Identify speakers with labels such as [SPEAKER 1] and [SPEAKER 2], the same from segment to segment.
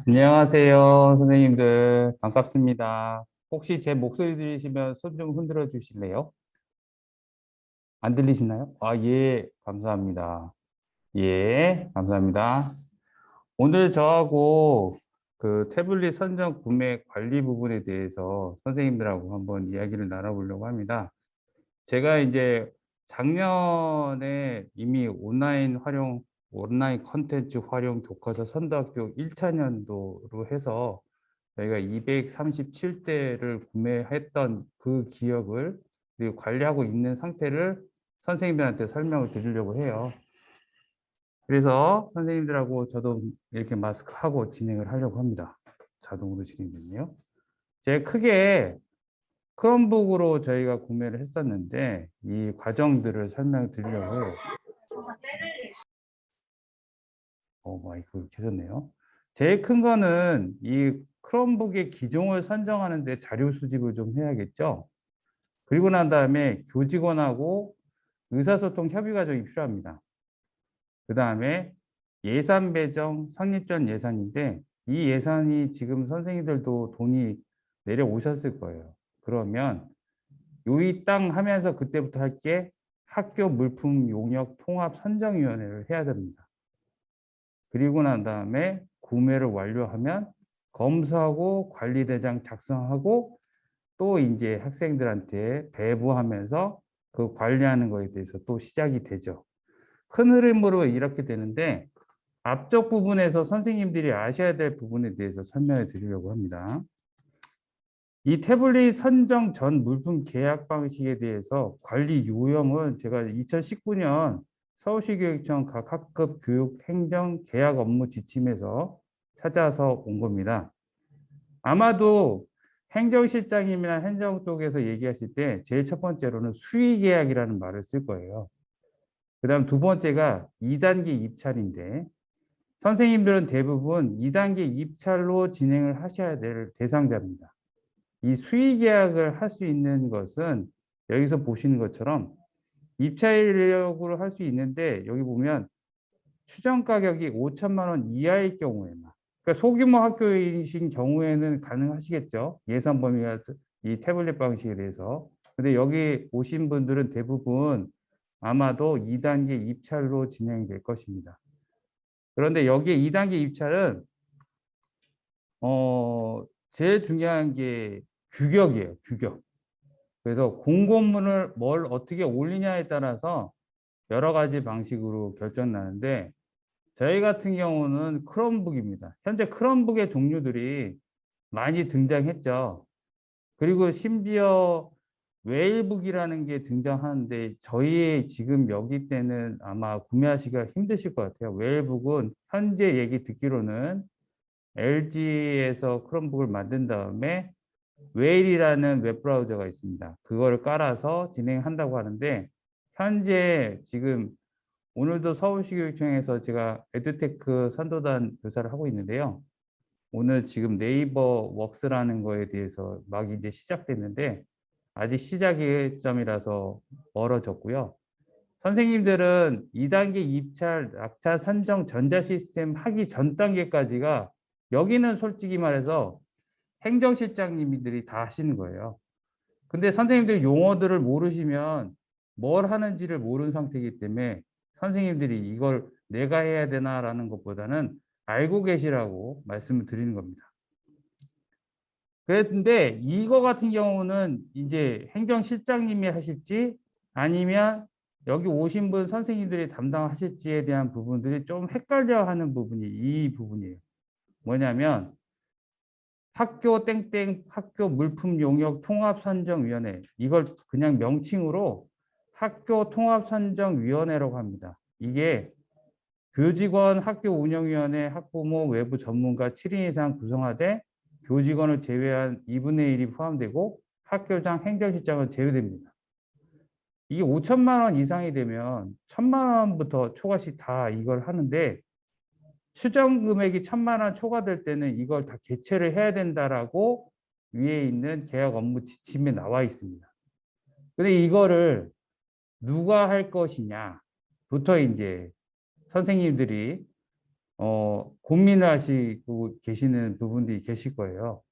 [SPEAKER 1] 안녕하세요, 선생님들. 반갑습니다. 혹시 제 목소리 들리시면 손 좀 흔들어 주실래요? 안 들리시나요? 아, 예, 감사합니다. 예, 감사합니다. 오늘 저하고 그 태블릿 선정 구매 관리 부분에 대해서 선생님들하고 한번 이야기를 나눠보려고 합니다. 제가 이제 작년에 이미 온라인 컨텐츠 활용 교과서 선도학교 1차년도로 해서 저희가 237대를 구매했던 그 기억을 그리고 관리하고 있는 상태를 선생님들한테 설명을 드리려고 해요. 그래서 선생님들하고 저도 이렇게 마스크하고 진행을 하려고 합니다. 자동으로 진행됐네요. 제가 크게 크롬북으로 저희가 구매를 했었는데 이 과정들을 설명을 드리려고 해요. 마이크 켜졌네요. 제일 큰 거는 이 크롬북의 기종을 선정하는데 자료 수집을 좀 해야겠죠. 그리고 난 다음에 교직원하고 의사소통 협의 과정이 필요합니다. 그 다음에 예산 배정, 성립전 예산인데 이 예산이 지금 선생님들도 돈이 내려오셨을 거예요. 그러면 요이 땅 하면서 그때부터 할 게 학교 물품 용역 통합 선정위원회를 해야 됩니다. 그리고 난 다음에 구매를 완료하면 검수하고 관리대장 작성하고 또 이제 학생들한테 배부하면서 그 관리하는 거에 대해서 또 시작이 되죠. 큰 흐름으로 이렇게 되는데 앞쪽 부분에서 선생님들이 아셔야 될 부분에 대해서 설명해 드리려고 합니다. 이 태블릿 선정 전 물품 계약 방식에 대해서 관리 요령은 제가 2019년 서울시교육청 각 학급 교육 행정 계약 업무 지침에서 찾아서 온 겁니다. 아마도 행정실장님이나 행정 쪽에서 얘기하실 때 제일 첫 번째로는 수의계약이라는 말을 쓸 거예요. 그 다음 두 번째가 2단계 입찰인데 선생님들은 대부분 2단계 입찰로 진행을 하셔야 될 대상자입니다. 이 수의계약을 할 수 있는 것은 여기서 보시는 것처럼 입찰력으로 할 수 있는데 여기 보면 추정 가격이 5천만 원 이하일 경우에만 그러니까 소규모 학교이신 경우에는 가능하시겠죠. 예산 범위가 이 태블릿 방식에 대해서. 근데 여기 오신 분들은 대부분 아마도 2단계 입찰로 진행될 것입니다. 그런데 여기에 2단계 입찰은 제일 중요한 게 규격이에요. 규격. 그래서 공고문을 뭘 어떻게 올리냐에 따라서 여러 가지 방식으로 결정 나는데 저희 같은 경우는 크롬북입니다. 현재 크롬북의 종류들이 많이 등장했죠. 그리고 심지어 웨일북이라는 게 등장하는데 저희 지금 여기 때는 아마 구매하시기가 힘드실 것 같아요. 웨일북은 현재 얘기 듣기로는 LG에서 크롬북을 만든 다음에 웨일이라는 웹브라우저가 있습니다. 그거를 깔아서 진행한다고 하는데 현재 지금 오늘도 서울시교육청에서 제가 에듀테크 선도단 교사를 하고 있는데요. 오늘 지금 네이버 웍스라는 거에 대해서 막 이제 시작됐는데 아직 시작점이라서 멀어졌고요. 선생님들은 2단계 입찰, 낙찰, 선정, 전자 시스템 하기 전 단계까지가 여기는 솔직히 말해서 행정실장님들이 다 하시는 거예요. 근데 선생님들이 용어들을 모르시면 뭘 하는지를 모르는 상태이기 때문에 선생님들이 이걸 내가 해야 되나라는 것보다는 알고 계시라고 말씀을 드리는 겁니다. 그런데 이거 같은 경우는 이제 행정실장님이 하실지 아니면 여기 오신 분 선생님들이 담당하실지에 대한 부분들이 좀 헷갈려 하는 부분이 이 부분이에요. 뭐냐면 학교 땡땡 학교 물품 용역 통합선정위원회 이걸 그냥 명칭으로 학교 통합선정위원회라고 합니다. 이게 교직원 학교 운영위원회 학부모 외부 전문가 7인 이상 구성하되 교직원을 제외한 2분의 1이 포함되고 학교장 행정실장은 제외됩니다. 이게 5천만 원 이상이 되면 1천만 원부터 초과시 다 이걸 하는데 추정 금액이 1천만 원 초과될 때는 이걸 다 개최를 해야 된다라고 위에 있는 계약 업무 지침에 나와 있습니다. 근데 이거를 누가 할 것이냐부터 이제 선생님들이 고민을 하시고 계시는 부분들이 계실 거예요.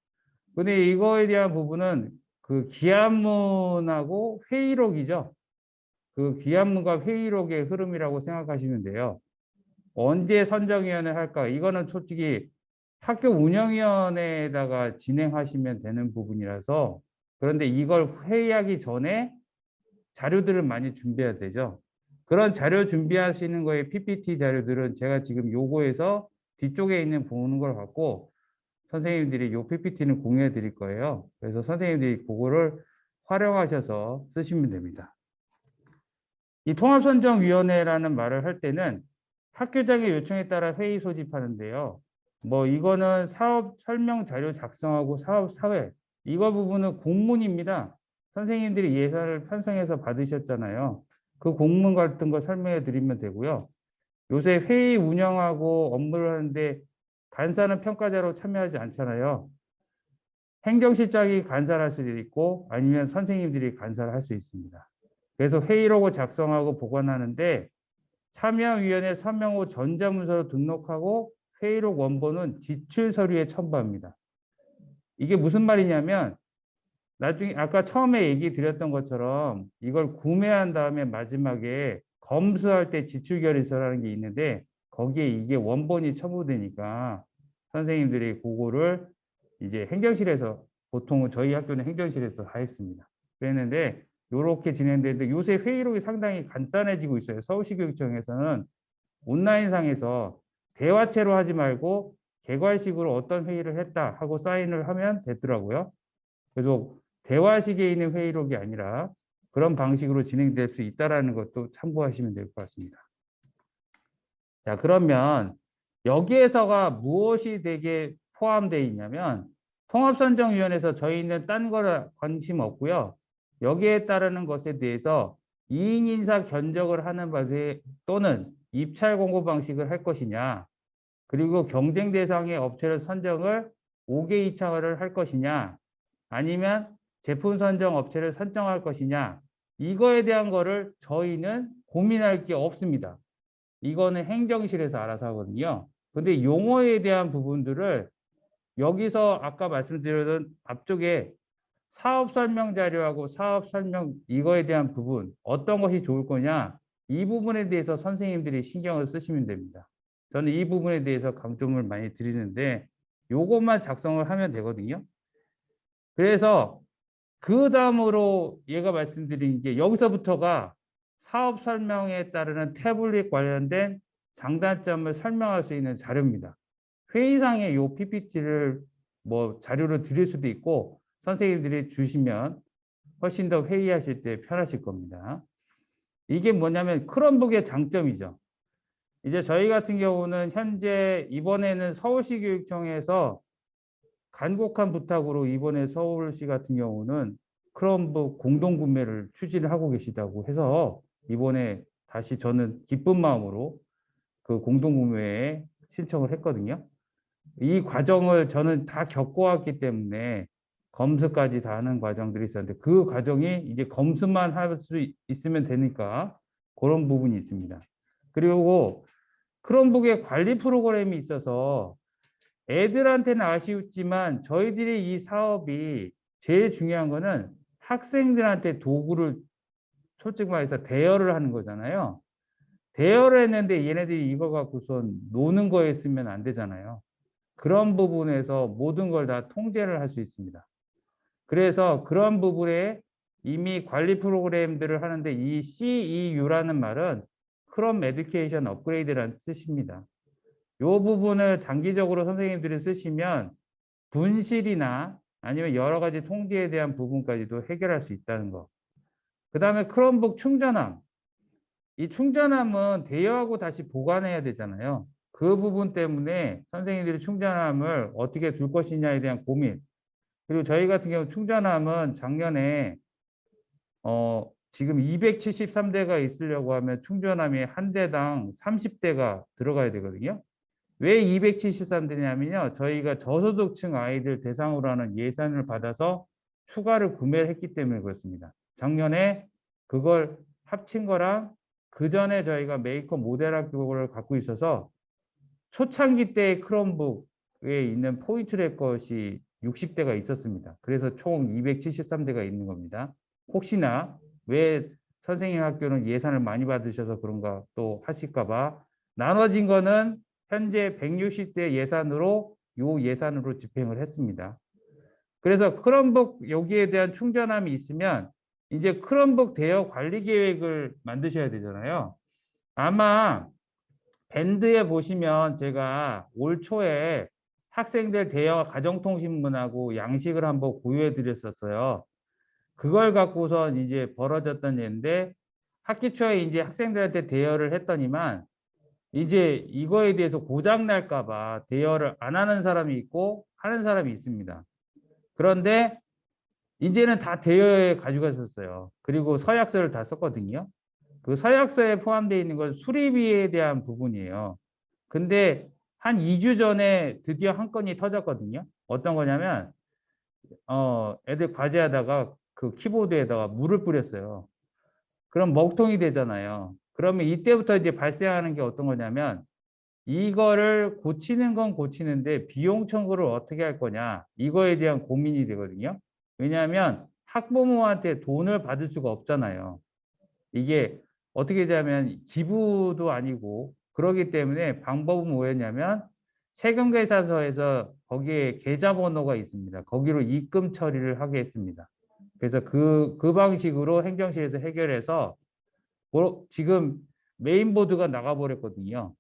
[SPEAKER 1] 근데 이거에 대한 부분은 그 기한문하고 회의록이죠. 그 기한문과 회의록의 흐름이라고 생각하시면 돼요. 언제 선정위원회 할까? 이거는 솔직히 학교 운영위원회에다가 진행하시면 되는 부분이라서, 그런데 이걸 회의하기 전에 자료들을 많이 준비해야 되죠. 그런 자료 준비하시는 거에 PPT 자료들은 제가 지금 요거에서 뒤쪽에 있는 보는 걸 갖고 선생님들이 요 PPT는 공유해 드릴 거예요. 그래서 선생님들이 그거를 활용하셔서 쓰시면 됩니다. 이 통합선정위원회라는 말을 할 때는 학교장의 요청에 따라 회의 소집하는데요. 뭐 이거는 사업 설명 자료 작성하고 사업 사회, 이거 부분은 공문입니다. 선생님들이 예산을 편성해서 받으셨잖아요. 그 공문 같은 거 설명해 드리면 되고요. 요새 회의 운영하고 업무를 하는데 간사는 평가자로 참여하지 않잖아요. 행정실장이 간사를 할 수도 있고 아니면 선생님들이 간사를 할 수 있습니다. 그래서 회의록을 작성하고 보관하는데 참여위원회 서명 후 전자문서로 등록하고 회의록 원본은 지출 서류에 첨부합니다. 이게 무슨 말이냐면 나중에 아까 처음에 얘기 드렸던 것처럼 이걸 구매한 다음에 마지막에 검수할 때 지출결의서라는 게 있는데 거기에 이게 원본이 첨부되니까 선생님들이 그거를 이제 행정실에서, 보통은 저희 학교는 행정실에서 다 했습니다. 그랬는데 이렇게 진행되는데 요새 회의록이 상당히 간단해지고 있어요. 서울시 교육청에서는 온라인상에서 대화체로 하지 말고 개괄식으로 어떤 회의를 했다 하고 사인을 하면 됐더라고요. 그래서 대화식에 있는 회의록이 아니라 그런 방식으로 진행될 수 있다는 것도 참고하시면 될 것 같습니다. 자, 그러면 여기에서가 무엇이 되게 포함되어 있냐면 통합선정위원회에서 저희는 딴 거를 관심 없고요. 여기에 따르는 것에 대해서 2인 인사 견적을 하는 바에 또는 입찰 공고 방식을 할 것이냐, 그리고 경쟁 대상의 업체를 선정을 5개 이차를 할 것이냐, 아니면 제품 선정 업체를 선정할 것이냐, 이거에 대한 거를 저희는 고민할 게 없습니다. 이거는 행정실에서 알아서 하거든요. 근데 용어에 대한 부분들을 여기서 아까 말씀드렸던 앞쪽에 사업 설명 자료하고 사업 설명 이거에 대한 부분 어떤 것이 좋을 거냐, 이 부분에 대해서 선생님들이 신경을 쓰시면 됩니다. 저는 이 부분에 대해서 강점을 많이 드리는데 요것만 작성을 하면 되거든요. 그래서 그 다음으로 얘가 말씀드린 게 여기서부터가 사업 설명에 따르는 태블릿 관련된 장단점을 설명할 수 있는 자료입니다. 회의상에 요 PPT를 뭐 자료로 드릴 수도 있고 선생님들이 주시면 훨씬 더 회의하실 때 편하실 겁니다. 이게 뭐냐면 크롬북의 장점이죠. 이제 저희 같은 경우는 현재 이번에는 서울시 교육청에서 간곡한 부탁으로 이번에 서울시 같은 경우는 크롬북 공동 구매를 추진을 하고 계시다고 해서 이번에 다시 저는 기쁜 마음으로 그 공동 구매에 신청을 했거든요. 이 과정을 저는 다 겪어왔기 때문에 검수까지 다 하는 과정들이 있었는데 그 과정이 이제 검수만 할 수 있으면 되니까 그런 부분이 있습니다. 그리고 크롬북의 관리 프로그램이 있어서 애들한테는 아쉬웠지만 저희들이 이 사업이 제일 중요한 거는 학생들한테 도구를 솔직히 말해서 대여를 하는 거잖아요. 대여를 했는데 얘네들이 이거 갖고선 노는 거에 쓰면 안 되잖아요. 그런 부분에서 모든 걸 다 통제를 할 수 있습니다. 그래서 그런 부분에 이미 관리 프로그램들을 하는데 이 CEU라는 말은 크롬 에듀케이션 업그레이드라는 뜻입니다. 이 부분을 장기적으로 선생님들이 쓰시면 분실이나 아니면 여러 가지 통제에 대한 부분까지도 해결할 수 있다는 거. 그 다음에 크롬북 충전함. 이 충전함은 대여하고 다시 보관해야 되잖아요. 그 부분 때문에 선생님들이 충전함을 어떻게 둘 것이냐에 대한 고민. 그리고 저희 같은 경우 충전함은 작년에 지금 273대가 있으려고 하면 충전함이 한 대당 30대가 들어가야 되거든요. 왜 273대냐면요. 저희가 저소득층 아이들 대상으로 하는 예산을 받아서 추가를 구매를 했기 때문에 그렇습니다. 작년에 그걸 합친 거랑 그 전에 저희가 메이커 모델 학교를 갖고 있어서 초창기 때 크롬북에 있는 포인트럴 것이 60대가 있었습니다. 그래서 총 273대가 있는 겁니다. 혹시나 왜 선생님 학교는 예산을 많이 받으셔서 그런가 또 하실까 봐 나눠진 거는 현재 160대 예산으로 요 예산으로 집행을 했습니다. 그래서 크롬북 여기에 대한 충전함이 있으면 이제 크롬북 대여 관리 계획을 만드셔야 되잖아요. 아마 밴드에 보시면 제가 올 초에 학생들 대여 가정통신문하고 양식을 한번 공유해 드렸었어요. 그걸 갖고선 이제 벌어졌던 일인데 학기 초에 이제 학생들한테 대여를 했더니만 이제 이거에 대해서 고장 날까 봐 대여를 안 하는 사람이 있고 하는 사람이 있습니다. 그런데 이제는 다 대여에 가져갔었어요. 그리고 서약서를 다 썼거든요. 그 서약서에 포함되어 있는 건 수리비에 대한 부분이에요. 근데 한 2주 전에 드디어 한 건이 터졌거든요. 어떤 거냐면 애들 과제하다가 그 키보드에다가 물을 뿌렸어요. 그럼 먹통이 되잖아요. 그러면 이때부터 이제 발생하는 게 어떤 거냐면 이거를 고치는 건 고치는데 비용 청구를 어떻게 할 거냐 이거에 대한 고민이 되거든요. 왜냐하면 학부모한테 돈을 받을 수가 없잖아요. 이게 어떻게 되냐면 기부도 아니고 그러기 때문에 방법은 뭐였냐면 세금계산서에서 거기에 계좌번호가 있습니다. 거기로 입금 처리를 하게 했습니다. 그래서 그 방식으로 행정실에서 해결해서 지금 메인보드가 나가버렸거든요.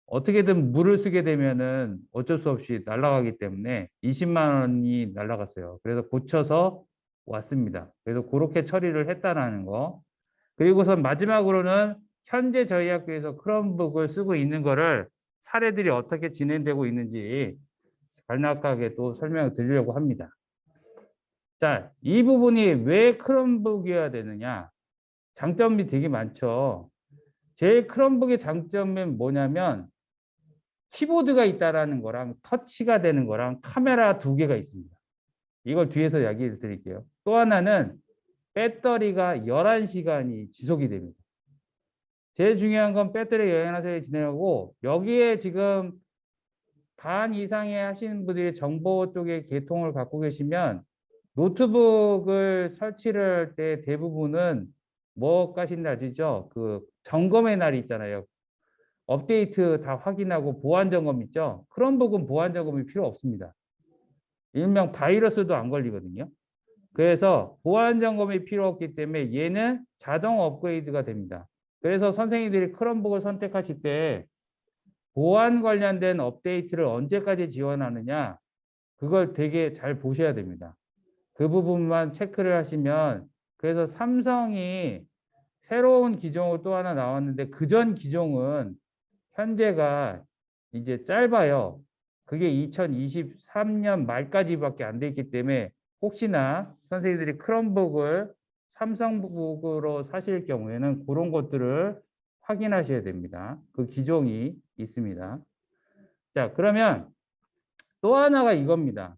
[SPEAKER 1] 어떻게든 물을 쓰게 되면은 어쩔 수 없이 날아가기 때문에 20만 원이 날아갔어요. 그래서 고쳐서 왔습니다. 그래서 그렇게 처리를 했다라는 거. 그리고선 마지막으로는 현재 저희 학교에서 크롬북을 쓰고 있는 거를 사례들이 어떻게 진행되고 있는지 간략하게 또 설명을 드리려고 합니다. 자, 이 부분이 왜 크롬북이어야 되느냐? 장점이 되게 많죠. 제 크롬북의 장점은 뭐냐면 키보드가 있다라는 거랑 터치가 되는 거랑 카메라 2개가 있습니다. 이걸 뒤에서 이야기 드릴게요. 또 하나는 배터리가 11시간이 지속이 됩니다. 제일 중요한 건 배터리 영양사에 진행하고 여기에 지금 반 이상의 하시는 분들이 정보 쪽에 계통을 갖고 계시면 노트북을 설치를 할 때 대부분은 뭐까신 날이죠? 그 점검의 날이 있잖아요. 업데이트 다 확인하고 보안 점검 있죠? 크롬북은 보안 점검이 필요 없습니다. 일명 바이러스도 안 걸리거든요. 그래서 보안 점검이 필요 없기 때문에 얘는 자동 업그레이드가 됩니다. 그래서 선생님들이 크롬북을 선택하실 때 보안 관련된 업데이트를 언제까지 지원하느냐 그걸 되게 잘 보셔야 됩니다. 그 부분만 체크를 하시면 그래서 삼성이 새로운 기종으로 또 하나 나왔는데 그전 기종은 현재가 이제 짧아요. 그게 2023년 말까지밖에 안 돼 있기 때문에 혹시나 선생님들이 크롬북을 삼성북으로 사실 경우에는 그런 것들을 확인하셔야 됩니다. 그 기종이 있습니다. 자, 그러면 또 하나가 이겁니다.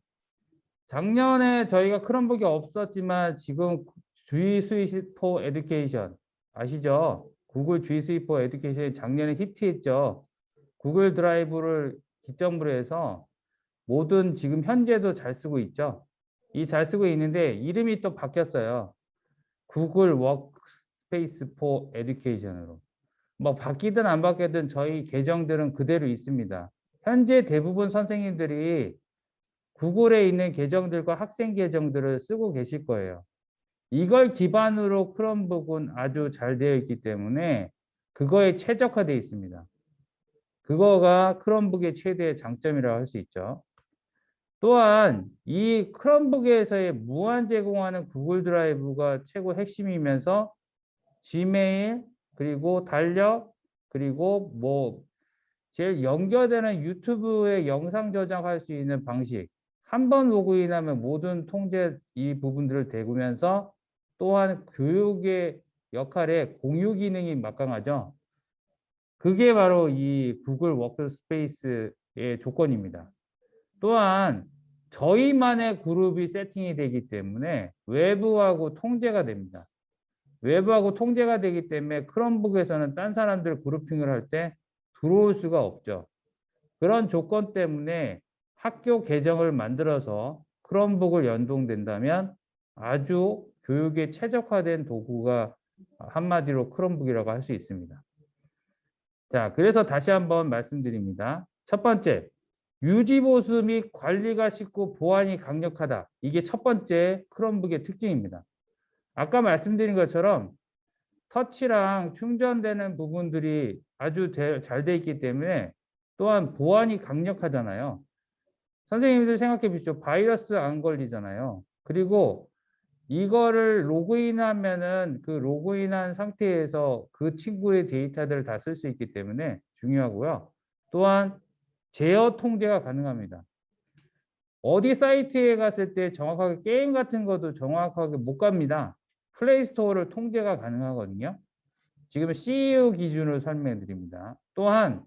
[SPEAKER 1] 작년에 저희가 크롬북이 없었지만 지금 G Suite for Education 아시죠? 구글 G Suite for Education이 작년에 히트했죠. 구글 드라이브를 기점으로 해서 모든 지금 현재도 잘 쓰고 있죠. 이 잘 쓰고 있는데 이름이 또 바뀌었어요. 구글 워크스페이스 for Education으로. 뭐 바뀌든 안 바뀌든 저희 계정들은 그대로 있습니다. 현재 대부분 선생님들이 구글에 있는 계정들과 학생 계정들을 쓰고 계실 거예요. 이걸 기반으로 크롬북은 아주 잘 되어 있기 때문에 그거에 최적화되어 있습니다. 그거가 크롬북의 최대의 장점이라고 할 수 있죠. 또한 이 크롬북에서의 무한 제공하는 구글 드라이브가 최고 핵심이면서 지메일 그리고 달력 그리고 뭐 제일 연결되는 유튜브에 영상 저장할 수 있는 방식 한 번 로그인하면 모든 통제 이 부분들을 대구면서 또한 교육의 역할에 공유 기능이 막강하죠. 그게 바로 이 구글 워크스페이스의 조건입니다. 또한 저희만의 그룹이 세팅이 되기 때문에 외부하고 통제가 됩니다. 외부하고 통제가 되기 때문에 크롬북에서는 딴 사람들 그룹핑을 할 때 들어올 수가 없죠. 그런 조건 때문에 학교 계정을 만들어서 크롬북을 연동된다면 아주 교육에 최적화된 도구가 한마디로 크롬북이라고 할 수 있습니다. 자, 그래서 다시 한번 말씀드립니다. 첫 번째, 유지보수 및 관리가 쉽고 보안이 강력하다. 이게 첫 번째 크롬북의 특징입니다. 아까 말씀드린 것처럼 터치랑 충전되는 부분들이 아주 잘 돼 있기 때문에 또한 보안이 강력하잖아요. 선생님들 생각해 보십시오. 바이러스 안 걸리잖아요. 그리고 이거를 로그인하면은 그 로그인한 상태에서 그 친구의 데이터들을 다 쓸 수 있기 때문에 중요하고요. 또한 제어 통제가 가능합니다. 어디 사이트에 갔을 때 정확하게 게임 같은 것도 정확하게 못 갑니다. 플레이스토어를 통제가 가능하거든요. 지금 CU 기준으로 설명해 드립니다. 또한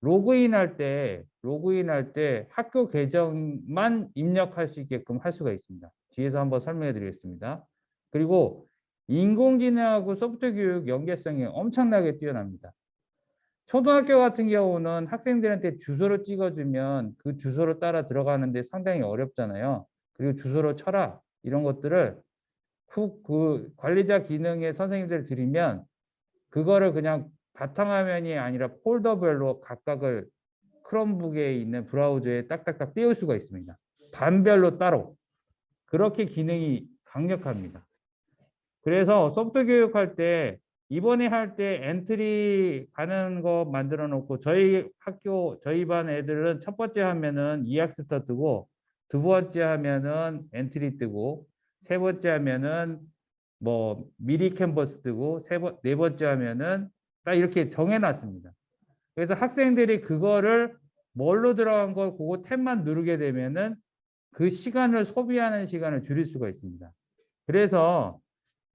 [SPEAKER 1] 로그인할 때 학교 계정만 입력할 수 있게끔 할 수가 있습니다. 뒤에서 한번 설명해 드리겠습니다. 그리고 인공지능하고 소프트 교육 연계성이 엄청나게 뛰어납니다. 초등학교 같은 경우는 학생들한테 주소를 찍어주면 그 주소를 따라 들어가는데 상당히 어렵잖아요. 그리고 주소를 쳐라 이런 것들을 그 관리자 기능에 선생님들 드리면 그거를 그냥 바탕화면이 아니라 폴더별로 각각을 크롬북에 있는 브라우저에 딱딱딱 띄울 수가 있습니다. 반별로 따로. 그렇게 기능이 강력합니다. 그래서 소프트 교육할 때 이번에 할 때 엔트리 가는 거 만들어 놓고 저희 학교 저희 반 애들은 첫 번째 하면은 이학스터 뜨고 두 번째 하면은 엔트리 뜨고 세 번째 하면은 뭐 미리 캔버스 뜨고 네 번째 하면은 딱 이렇게 정해 놨습니다. 그래서 학생들이 그거를 뭘로 들어간 거 그거 탭만 누르게 되면은 그 시간을 소비하는 시간을 줄일 수가 있습니다. 그래서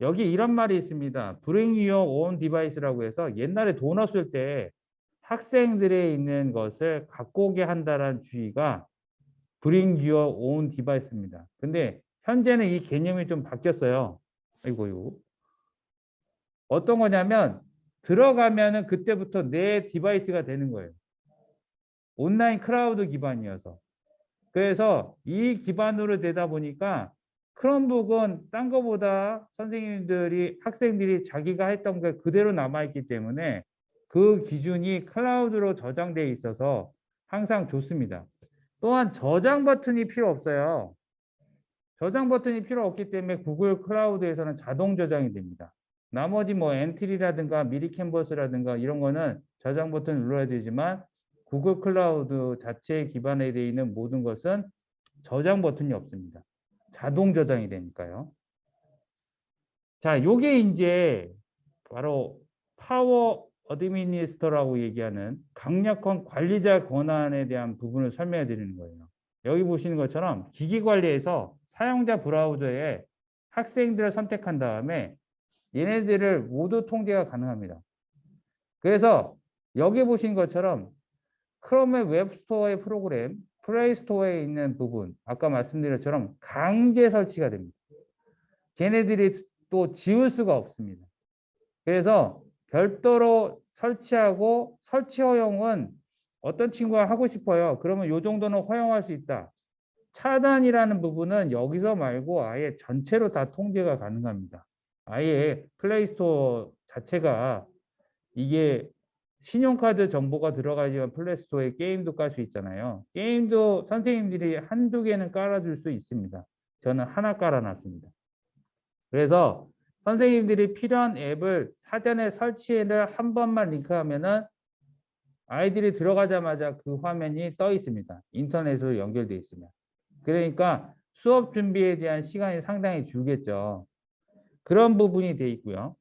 [SPEAKER 1] 여기 이런 말이 있습니다. Bring your own device라고 해서 옛날에 돈 없을 때 학생들에 있는 것을 갖고 오게 한다는 주의가 Bring your own device입니다. 근데 현재는 이 개념이 좀 바뀌었어요. 아이고, 이거. 어떤 거냐면 들어가면은 그때부터 내 디바이스가 되는 거예요. 온라인 클라우드 기반이어서. 그래서 이 기반으로 되다 보니까 크롬북은 딴 거보다 선생님들이 학생들이 자기가 했던 게 그대로 남아있기 때문에 그 기준이 클라우드로 저장되어 있어서 항상 좋습니다. 또한 저장 버튼이 필요 없어요. 저장 버튼이 필요 없기 때문에 구글 클라우드에서는 자동 저장이 됩니다. 나머지 뭐 엔트리라든가 미리 캔버스라든가 이런 거는 저장 버튼 눌러야 되지만 구글 클라우드 자체에 기반에 되어 있는 모든 것은 저장 버튼이 없습니다. 자동 저장이 되니까요. 자, 요게 이제 바로 파워 어드미니스터라고 얘기하는 강력한 관리자 권한에 대한 부분을 설명해 드리는 거예요. 여기 보시는 것처럼 기기 관리에서 사용자 브라우저에 학생들을 선택한 다음에 얘네들을 모두 통제가 가능합니다. 그래서 여기 보신 것처럼 크롬의 웹스토어의 프로그램, 플레이스토어에 있는 부분, 아까 말씀드린 것처럼 강제 설치가 됩니다. 걔네들이 또 지울 수가 없습니다. 그래서 별도로 설치하고 설치 허용은 어떤 친구가 하고 싶어요. 그러면 이 정도는 허용할 수 있다. 차단이라는 부분은 여기서 말고 아예 전체로 다 통제가 가능합니다. 아예 플레이스토어 자체가 이게 신용카드 정보가 들어가야지만 플레이스토어에 게임도 깔 수 있잖아요. 게임도 선생님들이 한두 개는 깔아줄 수 있습니다. 저는 하나 깔아놨습니다. 그래서 선생님들이 필요한 앱을 사전에 설치를 한 번만 링크하면은 아이들이 들어가자마자 그 화면이 떠 있습니다. 인터넷으로 연결되어 있으면. 그러니까 수업 준비에 대한 시간이 상당히 줄겠죠. 그런 부분이 되어 있고요.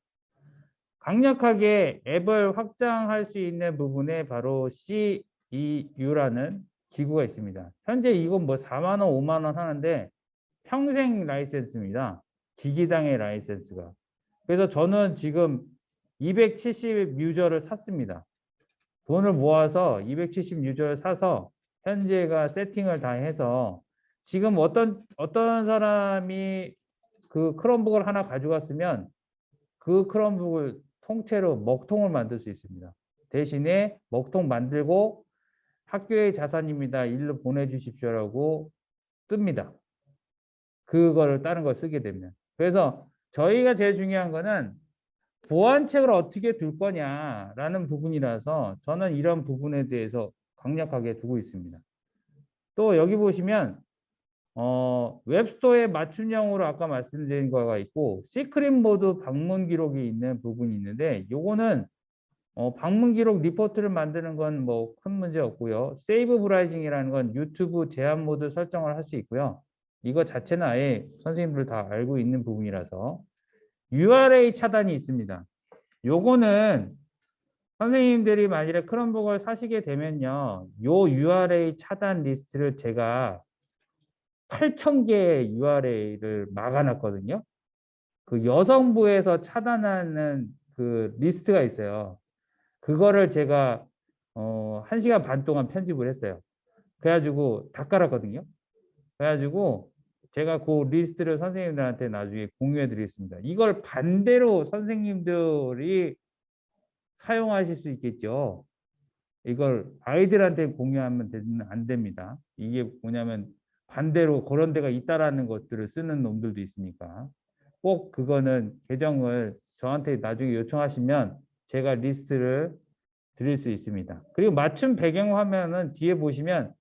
[SPEAKER 1] 강력하게 앱을 확장할 수 있는 부분에 바로 CEU라는 기구가 있습니다. 현재 이건 뭐 4만 원, 5만 원 하는데 평생 라이센스입니다. 기기당의 라이센스가. 그래서 저는 지금 270 유저를 샀습니다. 돈을 모아서 270 유저를 사서 현재가 세팅을 다 해서 지금 어떤 사람이 그 크롬북을 하나 가져갔으면 그 크롬북을 통째로 먹통을 만들 수 있습니다. 대신에 먹통 만들고 학교의 자산입니다. 일로 보내주십시오라고 뜹니다. 그거를 다른 걸 쓰게 되면. 그래서 저희가 제일 중요한 거는 보안책을 어떻게 둘 거냐라는 부분이라서 저는 이런 부분에 대해서 강력하게 두고 있습니다. 또 여기 보시면 웹스토어에 맞춤형으로 아까 말씀드린 거가 있고 시크릿 모드 방문 기록이 있는 부분이 있는데 요거는 방문 기록 리포트를 만드는 건 뭐 큰 문제 없고요. 세이브 브라우징이라는 건 유튜브 제한 모드 설정을 할 수 있고요. 이거 자체는 아예 선생님들 다 알고 있는 부분이라서 URL 차단이 있습니다. 요거는 선생님들이 만일에 크롬북을 사시게 되면요. 요 URL 차단 리스트를 제가 8,000개의 URL을 막아놨거든요. 그 여성부에서 차단하는 그 리스트가 있어요. 그거를 제가 1시간 반 동안 편집을 했어요. 그래가지고 다 깔았거든요. 그래가지고 제가 그 리스트를 선생님들한테 나중에 공유해 드리겠습니다. 이걸 반대로 선생님들이 사용하실 수 있겠죠. 이걸 아이들한테 공유하면 안 됩니다. 이게 뭐냐면 반대로 그런 데가 있다라는 것들을 쓰는 놈들도 있으니까 꼭 그거는 계정을 저한테 나중에 요청하시면 제가 리스트를 드릴 수 있습니다. 그리고 맞춤 배경 화면은 뒤에 보시면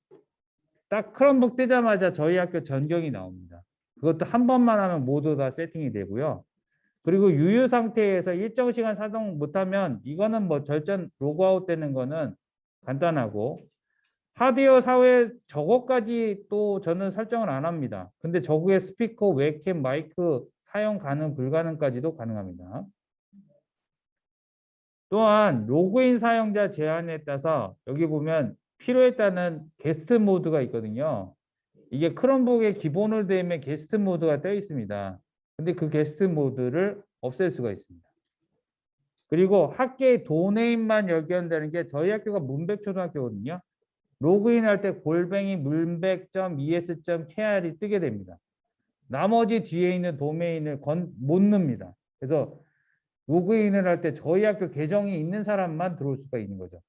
[SPEAKER 1] 딱 크롬북 뜨자마자 저희 학교 전경이 나옵니다. 그것도 한 번만 하면 모두 다 세팅이 되고요. 그리고 유효 상태에서 일정 시간 사동 못하면 이거는 뭐 절전 로그아웃 되는 거는 간단하고 하드웨어 사회 저거까지 또 저는 설정을 안 합니다. 근데 저거에 스피커, 웹캠, 마이크 사용 가능, 불가능까지도 가능합니다. 또한 로그인 사용자 제한에 따라서 여기 보면 필요에 따른 게스트 모드가 있거든요. 이게 크롬북에 기본으로 되어 있는 게스트 모드가 떠 있습니다. 근데 그 게스트 모드를 없앨 수가 있습니다. 그리고 학교의 도메인만 열견되는 게 저희 학교가 문백초등학교거든요. 로그인할 때 골뱅이 문백.es.kr이 뜨게 됩니다. 나머지 뒤에 있는 도메인을 못 넣습니다. 그래서 로그인을 할 때 저희 학교 계정이 있는 사람만 들어올 수가 있는 거죠.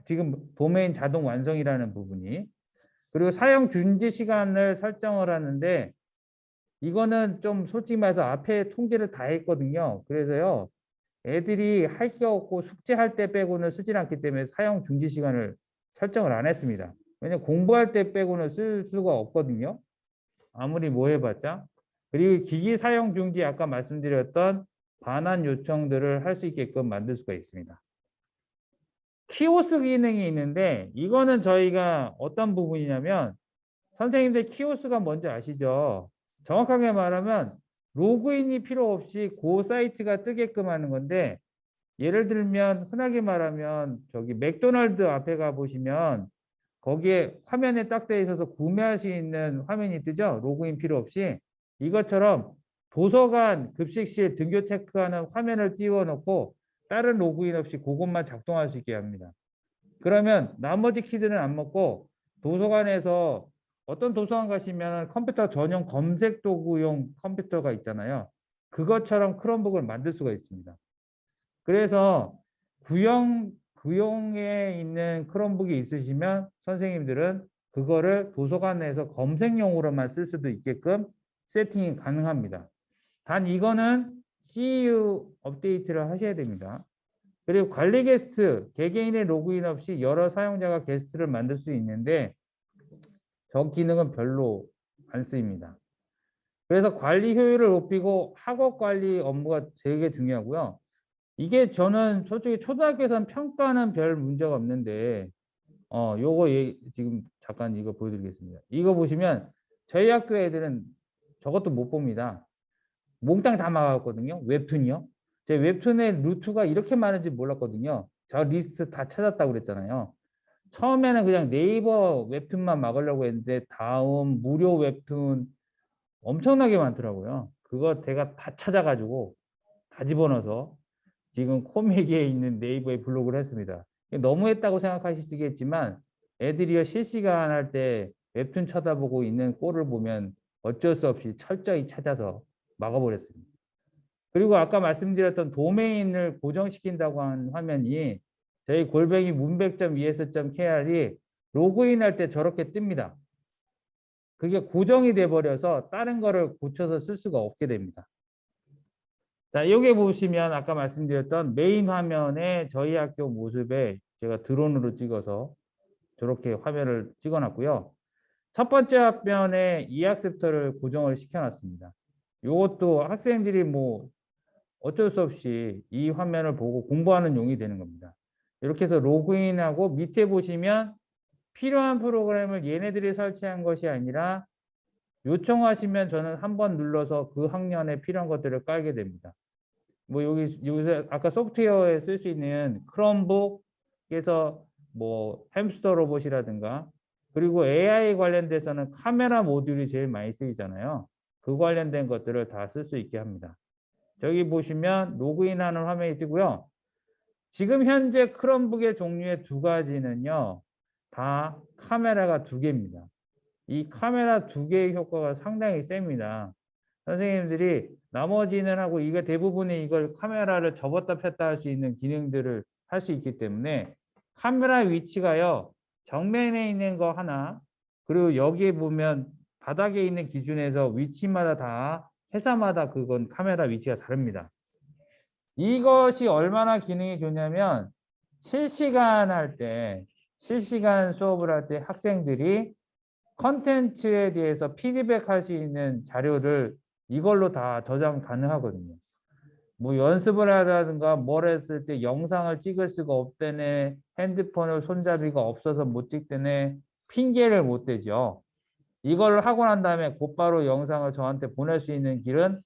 [SPEAKER 1] 지금 도메인 자동 완성이라는 부분이. 그리고 사용 중지 시간을 설정을 하는데 이거는 좀 솔직히 말해서 앞에 통제를 다 했거든요. 그래서요. 애들이 할 게 없고 숙제할 때 빼고는 쓰질 않기 때문에 사용 중지 시간을 설정을 안 했습니다. 왜냐면 공부할 때 빼고는 쓸 수가 없거든요. 아무리 뭐 해봤자. 그리고 기기 사용 중지 아까 말씀드렸던 반환 요청들을 할 수 있게끔 만들 수가 있습니다. 키오스 기능이 있는데 이거는 저희가 어떤 부분이냐면 선생님들 키오스가 뭔지 아시죠? 정확하게 말하면 로그인이 필요 없이 그 사이트가 뜨게끔 하는 건데 예를 들면 흔하게 말하면 저기 맥도날드 앞에 가 보시면 거기에 화면에 딱 돼 있어서 구매할 수 있는 화면이 뜨죠. 로그인 필요 없이. 이것처럼 도서관 급식실 등교 체크하는 화면을 띄워놓고 다른 로그인 없이 그것만 작동할 수 있게 합니다. 그러면 나머지 키들은 안 먹고 도서관에서 어떤 도서관 가시면 컴퓨터 전용 검색 도구용 컴퓨터가 있잖아요. 그것처럼 크롬북을 만들 수가 있습니다. 그래서 구형에 있는 크롬북이 있으시면 선생님들은 그거를 도서관 내에서 검색용으로만 쓸 수도 있게끔 세팅이 가능합니다. 단 이거는 CEU 업데이트를 하셔야 됩니다. 그리고 관리 게스트, 개개인의 로그인 없이 여러 사용자가 게스트를 만들 수 있는데 저 기능은 별로 안 쓰입니다. 그래서 관리 효율을 높이고 학업 관리 업무가 되게 중요하고요. 이게 저는 솔직히 초등학교에서는 평가는 별 문제가 없는데 요거 지금 잠깐 이거 보여드리겠습니다. 이거 보시면 저희 학교 애들은 저것도 못 봅니다. 몽땅 다 막았거든요. 웹툰이요. 제 웹툰의 루트가 이렇게 많은지 몰랐거든요. 저 리스트 다 찾았다고 그랬잖아요. 처음에는 그냥 네이버 웹툰만 막으려고 했는데 다음 무료 웹툰 엄청나게 많더라고요. 그거 제가 다 찾아가지고 다 집어넣어서 지금 코미디에 있는 네이버에 블로그를 했습니다. 너무했다고 생각하시겠지만 애들이 실시간 할 때 웹툰 쳐다보고 있는 꼴을 보면 어쩔 수 없이 철저히 찾아서 막아버렸습니다. 그리고 아까 말씀드렸던 도메인을 고정시킨다고 한 화면이 저희 골뱅이 문백.es.kr이 로그인할 때 저렇게 뜹니다. 그게 고정이 돼 버려서 다른 거를 고쳐서 쓸 수가 없게 됩니다. 자, 여기 보시면 아까 말씀드렸던 메인 화면에 저희 학교 모습에 제가 드론으로 찍어서 저렇게 화면을 찍어놨고요. 첫 번째 화면에 이학습터를 고정을 시켜놨습니다. 이것도 학생들이 뭐 어쩔 수 없이 이 화면을 보고 공부하는 용이 되는 겁니다. 이렇게 해서 로그인하고 밑에 보시면 필요한 프로그램을 얘네들이 설치한 것이 아니라 요청하시면 저는 한번 눌러서 그 학년에 필요한 것들을 깔게 됩니다. 뭐 여기서 아까 소프트웨어에 쓸 수 있는 크롬북에서 뭐 햄스터 로봇이라든가 그리고 AI 관련돼서는 카메라 모듈이 제일 많이 쓰이잖아요. 그 관련된 것들을 다 쓸 수 있게 합니다. 저기 보시면 로그인하는 화면이 뜨고요. 지금 현재 크롬북의 종류의 두 가지는요. 다 카메라가 두 개입니다. 이 카메라 두 개의 효과가 상당히 셉니다. 선생님들이 나머지는 하고 이게 대부분이 이걸 카메라를 접었다 폈다 할 수 있는 기능들을 할 수 있기 때문에 카메라 위치가요. 정면에 있는 거 하나 그리고 여기에 보면 바닥에 있는 기준에서 위치마다 다 회사마다 그건 카메라 위치가 다릅니다. 이것이 얼마나 기능이 좋냐면 실시간 수업을 할 때 학생들이 컨텐츠에 대해서 피드백할 수 있는 자료를 이걸로 다 저장 가능하거든요. 뭐 연습을 하다든가 뭘 했을 때 영상을 찍을 수가 없다네, 핸드폰을 손잡이가 없어서 못 찍다네, 핑계를 못 대죠. 이걸 하고 난 다음에 곧바로 영상을 저한테 보낼 수 있는 길은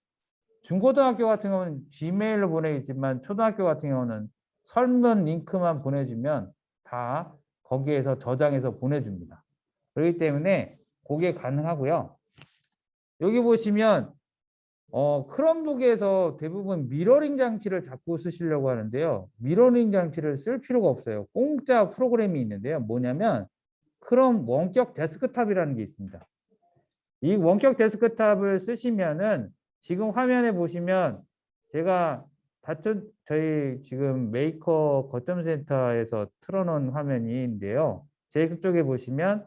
[SPEAKER 1] 중고등학교 같은 경우는 지메일로 보내겠지만 초등학교 같은 경우는 설문 링크만 보내주면 다 거기에서 저장해서 보내줍니다. 그렇기 때문에 그게 가능하고요. 여기 보시면 크롬북에서 대부분 미러링 장치를 자꾸 쓰시려고 하는데요. 미러링 장치를 쓸 필요가 없어요. 공짜 프로그램이 있는데요. 뭐냐면 크롬 원격 데스크탑이라는 게 있습니다. 이 원격 데스크탑을 쓰시면은 지금 화면에 보시면 제가 저희 지금 메이커 거점 센터에서 틀어놓은 화면인데요. 제 쪽에 보시면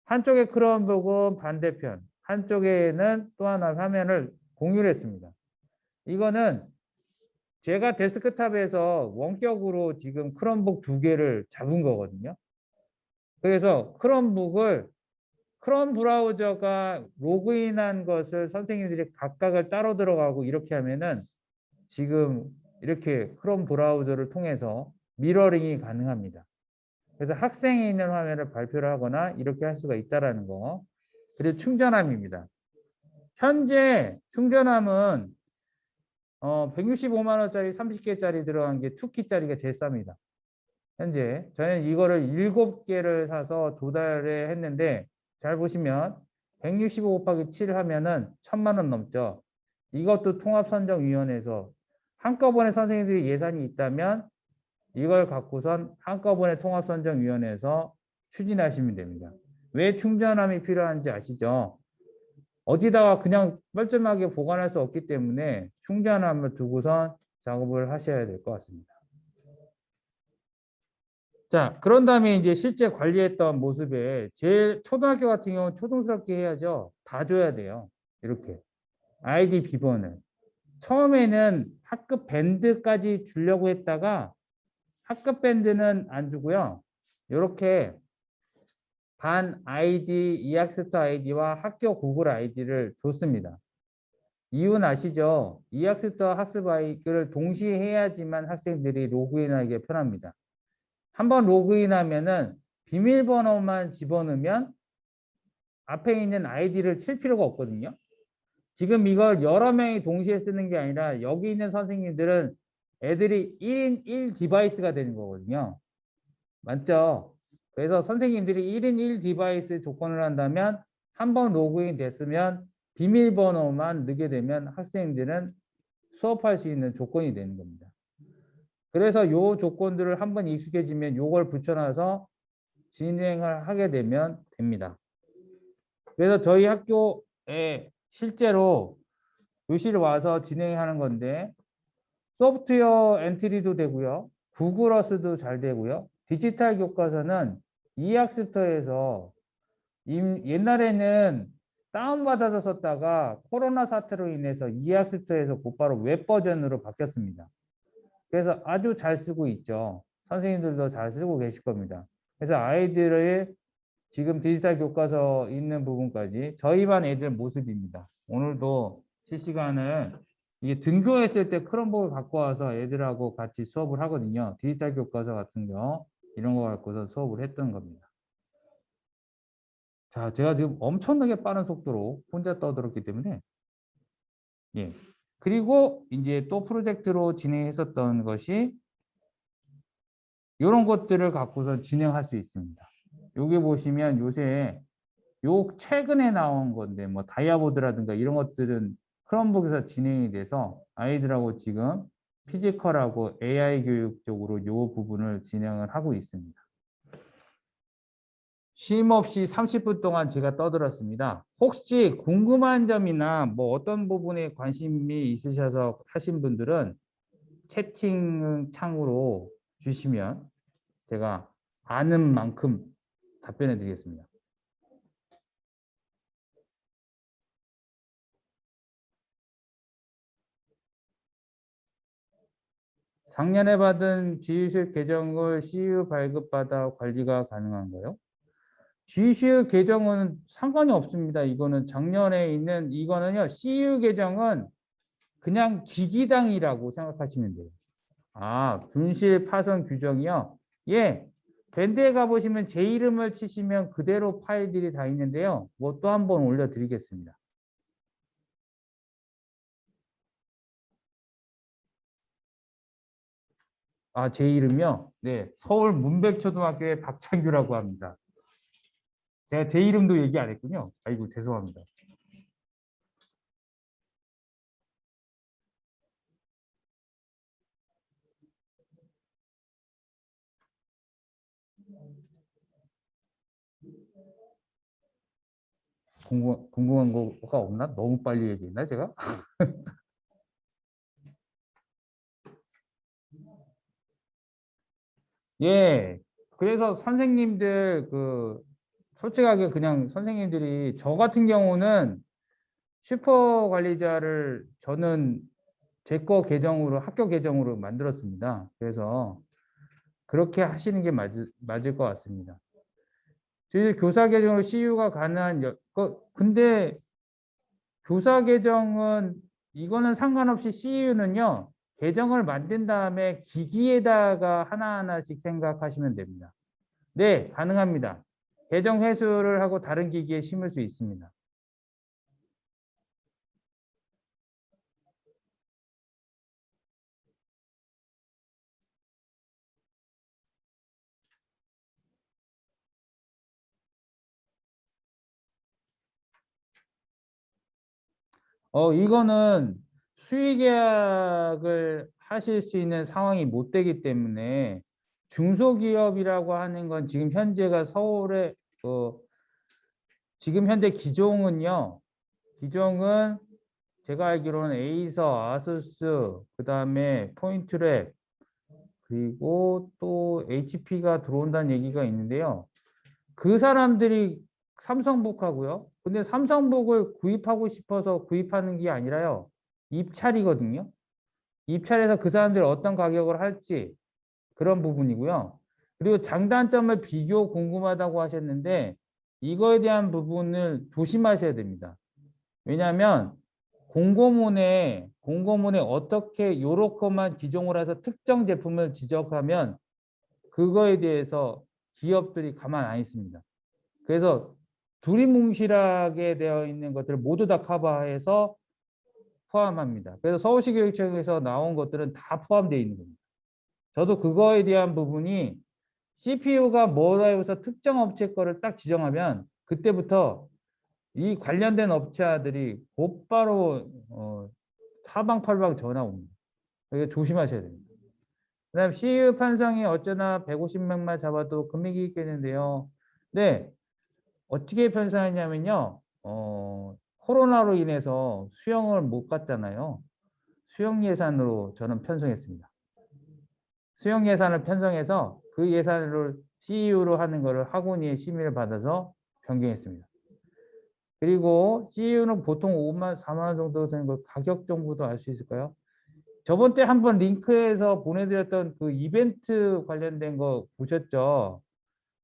[SPEAKER 1] 한쪽에 크롬북은 반대편, 한쪽에는 또 하나 화면을 공유를 했습니다. 이거는 제가 데스크탑에서 원격으로 지금 크롬북 두 개를 잡은 거거든요. 그래서 크롬 브라우저가 로그인한 것을 선생님들이 각각을 따로 들어가고 이렇게 하면은 지금 이렇게 크롬 브라우저를 통해서 미러링이 가능합니다. 그래서 학생이 있는 화면을 발표를 하거나 이렇게 할 수가 있다는 거. 그리고 충전함입니다. 현재 충전함은 165만 원짜리 30개짜리 들어간 게 2키짜리가 제일 쌉니다. 현재 저는 이거를 7개를 사서 조달을 했는데 잘 보시면 165 곱하기 7 하면은 1000만 원 넘죠. 이것도 통합선정위원회에서 한꺼번에 선생님들이 예산이 있다면 이걸 갖고선 한꺼번에 통합선정위원회에서 추진하시면 됩니다. 왜 충전함이 필요한지 아시죠? 어디다가 그냥 뻘쭘하게 보관할 수 없기 때문에 충전함을 두고선 작업을 하셔야 될 것 같습니다. 자, 그런 다음에 이제 실제 관리했던 모습에 제일 초등학교 같은 경우는 초등스럽게 해야죠. 다 줘야 돼요. 이렇게 아이디 비번을. 처음에는 학급 밴드까지 주려고 했다가 학급 밴드는 안 주고요. 이렇게 반 아이디, 이학습터 아이디와 학교 구글 아이디를 줬습니다. 이유는 아시죠? 이학습터 학습 아이디를 동시에 해야지만 학생들이 로그인하기가 편합니다. 한번 로그인하면은 비밀번호만 집어넣으면 앞에 있는 아이디를 칠 필요가 없거든요. 지금 이걸 여러 명이 동시에 쓰는 게 아니라 여기 있는 선생님들은 애들이 1인 1 디바이스가 되는 거거든요. 맞죠? 그래서 선생님들이 1인 1 디바이스 조건을 한다면 한번 로그인 됐으면 비밀번호만 넣게 되면 학생들은 수업할 수 있는 조건이 되는 겁니다. 그래서 요 조건들을 한번 익숙해지면 요걸 붙여놔서 진행을 하게 되면 됩니다. 그래서 저희 학교에 실제로 교실 와서 진행하는 건데 소프트웨어 엔트리도 되고요. 구글 어스도 잘 되고요. 디지털 교과서는 이학습터에서 옛날에는 다운받아서 썼다가 코로나 사태로 인해서 이학습터에서 곧바로 웹 버전으로 바뀌었습니다. 그래서 아주 잘 쓰고 있죠. 선생님들도 잘 쓰고 계실 겁니다. 그래서 아이들의 지금 디지털 교과서 있는 부분까지 저희 반 애들 모습입니다. 오늘도 실시간을 이게 등교했을 때 크롬북을 갖고 와서 애들하고 같이 수업을 하거든요. 디지털 교과서 같은 거 이런 거 갖고서 수업을 했던 겁니다. 자, 제가 지금 엄청나게 빠른 속도로 혼자 떠들었기 때문에 예. 그리고 이제 또 프로젝트로 진행했었던 것이 이런 것들을 갖고서 진행할 수 있습니다. 여기 보시면 요새 요 최근에 나온 건데 뭐 다이아보드라든가 이런 것들은 크롬북에서 진행이 돼서 아이들하고 지금 피지컬하고 AI 교육 쪽으로 요 부분을 진행을 하고 있습니다. 쉼 없이 30분 동안 제가 떠들었습니다. 혹시 궁금한 점이나 뭐 어떤 부분에 관심이 있으셔서 하신 분들은 채팅 창으로 주시면 제가 아는 만큼 답변해 드리겠습니다. 작년에 받은 지휘실 계정을 CU 발급받아 관리가 가능한가요? 지휘실 계정은 상관이 없습니다. 이거는 작년에 있는 이거는요. CU 계정은 그냥 기기당이라고 생각하시면 돼요. 아, 분실 파손 규정이요? 예. 밴드에 가보시면 제 이름을 치시면 그대로 파일들이 다 있는데요. 뭐 또 한 번 올려드리겠습니다. 아, 제 이름이요? 네. 서울 문백초등학교의 박창규라고 합니다. 제가 제 이름도 얘기 안 했군요. 아이고, 죄송합니다. 궁금한 거가 없나? 너무 빨리 얘기했나, 제가? 예. 그래서 선생님들, 솔직하게 그냥 선생님들이, 저 같은 경우는 슈퍼 관리자를 저는 제 거 계정으로, 학교 계정으로 만들었습니다. 그래서 그렇게 하시는 게 맞을 것 같습니다. 저희 교사 계정으로 CU가 가능한, 근데 교사 계정은 이거는 상관없이 CU는요. 계정을 만든 다음에 기기에다가 하나하나씩 생각하시면 됩니다. 네, 가능합니다. 계정 회수를 하고 다른 기기에 심을 수 있습니다. 이거는 수의 계약을 하실 수 있는 상황이 못 되기 때문에 중소기업이라고 하는 건 지금 현재가 서울에 지금 현재 기종은요. 기종은 제가 알기로는 에이서, 아수스, 그다음에 포인트랩 그리고 또 HP가 들어온다는 얘기가 있는데요. 그 사람들이 삼성북하고요. 근데 삼성북을 구입하고 싶어서 구입하는 게 아니라요. 입찰이거든요. 입찰해서 그 사람들이 어떤 가격을 할지 그런 부분이고요. 그리고 장단점을 비교 궁금하다고 하셨는데 이거에 대한 부분을 조심하셔야 됩니다. 왜냐하면 공고문에 어떻게 요렇게만 기종을 해서 특정 제품을 지적하면 그거에 대해서 기업들이 가만 안 있습니다. 그래서 두리뭉실하게 되어 있는 것들을 모두 다 커버해서 포함합니다. 그래서 서울시 교육청에서 나온 것들은 다 포함되어 있는 겁니다. 저도 그거에 대한 부분이 CPU가 뭐라 해서 특정 업체 거를 딱 지정하면 그때부터 이 관련된 업체들이 곧바로 사방팔방 전화 옵니다. 그래서 조심하셔야 됩니다. 그다음 CU 판정이 어쩌나 150명만 잡아도 금액이 있겠는데요. 네, 어떻게 편성했냐면요. 코로나로 인해서 수영을 못 갔잖아요. 수영 예산으로 저는 편성했습니다. 수영 예산을 편성해서 그 예산을 CEU로 하는 거를 학원위의 심의를 받아서 변경했습니다. 그리고 CEU는 보통 5만, 4만 원 정도 되는 거 가격 정보도 알 수 있을까요? 저번 때 한번 링크해서 보내드렸던 그 이벤트 관련된 거 보셨죠?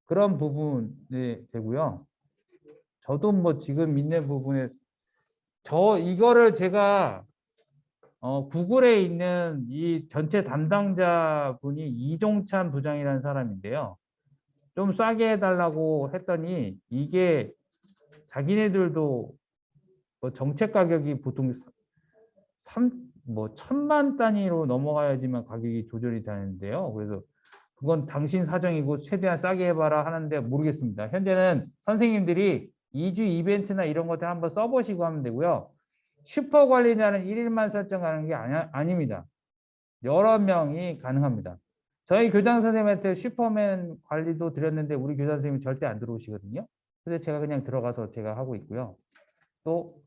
[SPEAKER 1] 그런 부분이 되고요. 저도 뭐 지금 있는 부분에 이거를 제가 구글에 있는 이 전체 담당자분이 이종찬 부장이라는 사람인데요. 좀 싸게 해달라고 했더니 이게 자기네들도 뭐 정책 가격이 보통 뭐 1,000만 단위로 넘어가야지만 가격이 조절이 되는데요. 그래서 그건 당신 사정이고 최대한 싸게 해봐라 하는데 모르겠습니다. 현재는 선생님들이 2주 이벤트나 이런 것들 한번 써보시고 하면 되고요. 슈퍼 관리자는 1일만 설정하는 게 아닙니다. 여러 명이 가능합니다. 저희 교장 선생님한테 슈퍼맨 관리도 드렸는데 우리 교장 선생님이 절대 안 들어오시거든요. 그래서 제가 그냥 들어가서 제가 하고 있고요. 또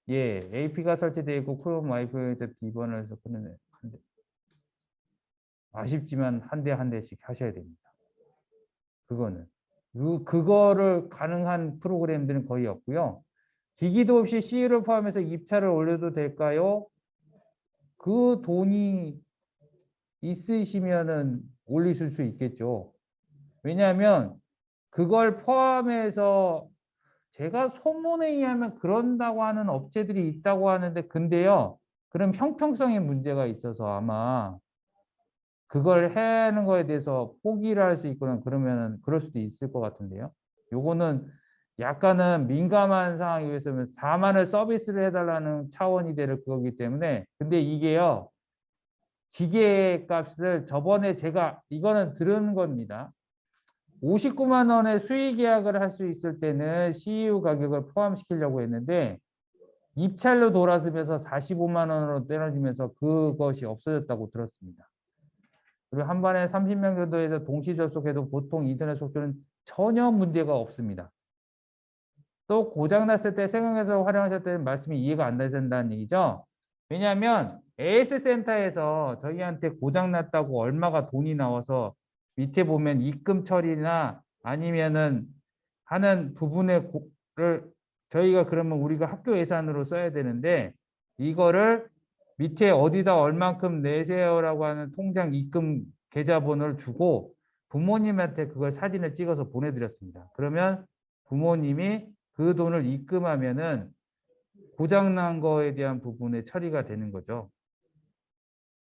[SPEAKER 1] 예, AP가 설치되어 있고 크롬 와이프에서 비번을 해서 끊는 아쉽지만 한 대 한 대씩 하셔야 됩니다. 그거는 그거를 가능한 프로그램들은 거의 없고요. 기기도 없이 CE를 포함해서 입찰을 올려도 될까요? 그 돈이 있으시면은 올리실 수 있겠죠. 왜냐하면 그걸 포함해서 제가 소문에 의하면 그런다고 하는 업체들이 있다고 하는데 근데요. 그럼 형평성에 문제가 있어서 아마 그걸 하는 거에 대해서 포기를 할 수 있거나 그러면은 그럴 수도 있을 것 같은데요. 요거는 약간은 민감한 상황이 있으면 4만을 서비스를 해달라는 차원이 될 거기 때문에 근데 이게요. 기계 값을 저번에 제가 이거는 들은 겁니다. 59만 원의 수의 계약을 할 수 있을 때는 CEU 가격을 포함시키려고 했는데 입찰로 돌아서면서 45만 원으로 떨어지면서 그것이 없어졌다고 들었습니다. 그리고 한 번에 30명 정도에서 동시 접속해도 보통 인터넷 속도는 전혀 문제가 없습니다. 또 고장났을 때 생각해서 활용하셨을 때는 말씀이 이해가 안 되신다는 얘기죠. 왜냐하면 AS 센터에서 저희한테 고장났다고 얼마가 돈이 나와서 밑에 보면 입금 처리나 아니면은 하는 부분을 저희가 그러면 우리가 학교 예산으로 써야 되는데 이거를 밑에 어디다 얼만큼 내세요라고 하는 통장 입금 계좌번호를 주고 부모님한테 그걸 사진을 찍어서 보내드렸습니다. 그러면 부모님이 그 돈을 입금하면은 고장난 거에 대한 부분에 처리가 되는 거죠.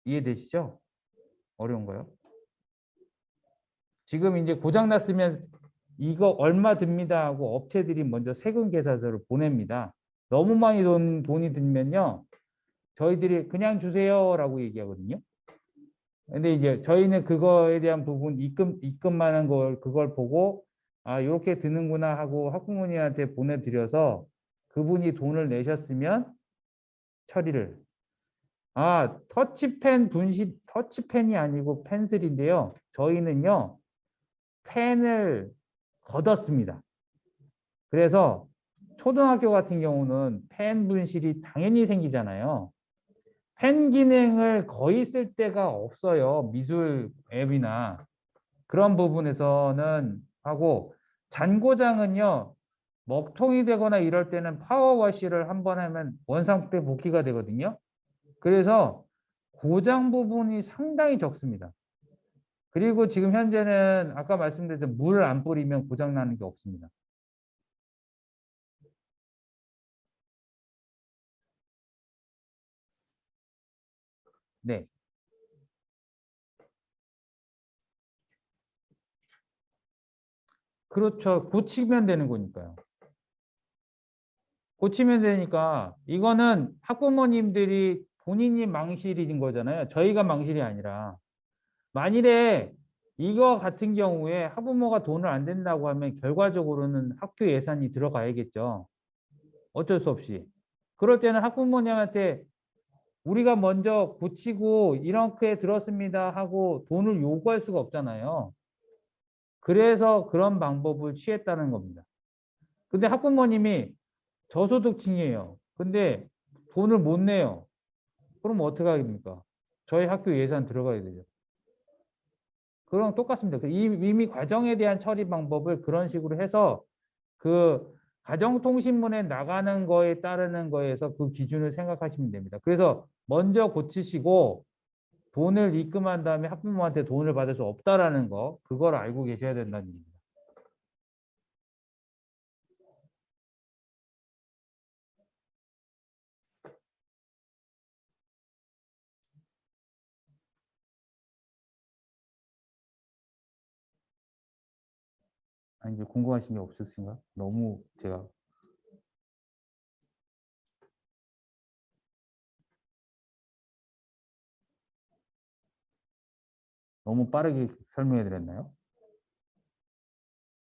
[SPEAKER 1] 이해되시죠? 어려운가요? 지금 이제 고장났으면 이거 얼마 듭니다 하고 업체들이 먼저 세금 계산서를 보냅니다. 너무 많이 돈이 들면요. 저희들이 그냥 주세요라고 얘기하거든요. 근데 이제 저희는 그거에 대한 부분 입금만 걸 그걸 보고 아 이렇게 드는구나 하고 학부모님한테 보내드려서 그분이 돈을 내셨으면 처리를 터치펜 분실 터치펜이 아니고 펜슬인데요. 저희는요 펜을 걷었습니다. 그래서 초등학교 같은 경우는 펜 분실이 당연히 생기잖아요. 펜 기능을 거의 쓸 데가 없어요. 미술 앱이나 그런 부분에서는 하고 잔고장은요. 먹통이 되거나 이럴 때는 파워워시를 한번 하면 원상태 복귀가 되거든요. 그래서 고장 부분이 상당히 적습니다. 그리고 지금 현재는 아까 말씀드렸던 물 안 뿌리면 고장 나는 게 없습니다. 네. 그렇죠. 고치면 되는 거니까요. 고치면 되니까 이거는 학부모님들이 본인이 망실인 거잖아요. 저희가 망실이 아니라. 만일에 이거 같은 경우에 학부모가 돈을 안 댄다고 하면 결과적으로는 학교 예산이 들어가야겠죠. 어쩔 수 없이. 그럴 때는 학부모님한테 우리가 먼저 고치고 이렇게 들었습니다 하고 돈을 요구할 수가 없잖아요. 그래서 그런 방법을 취했다는 겁니다. 근데 학부모님이 저소득층이에요. 근데 돈을 못 내요. 그럼 어떻게 하겠습니까? 저희 학교 예산 들어가야 되죠. 그거랑 똑같습니다. 이 이미 과정에 대한 처리 방법을 그런 식으로 해서 그 가정통신문에 나가는 거에 따르는 거에서 그 기준을 생각하시면 됩니다. 그래서 먼저 고치시고 돈을 입금한 다음에 학부모한테 돈을 받을 수 없다라는 거, 그걸 알고 계셔야 된다는 얘기입니다. 아니, 이제 궁금하신 게 없으신가? 너무 제가 너무 빠르게 설명해 드렸나요?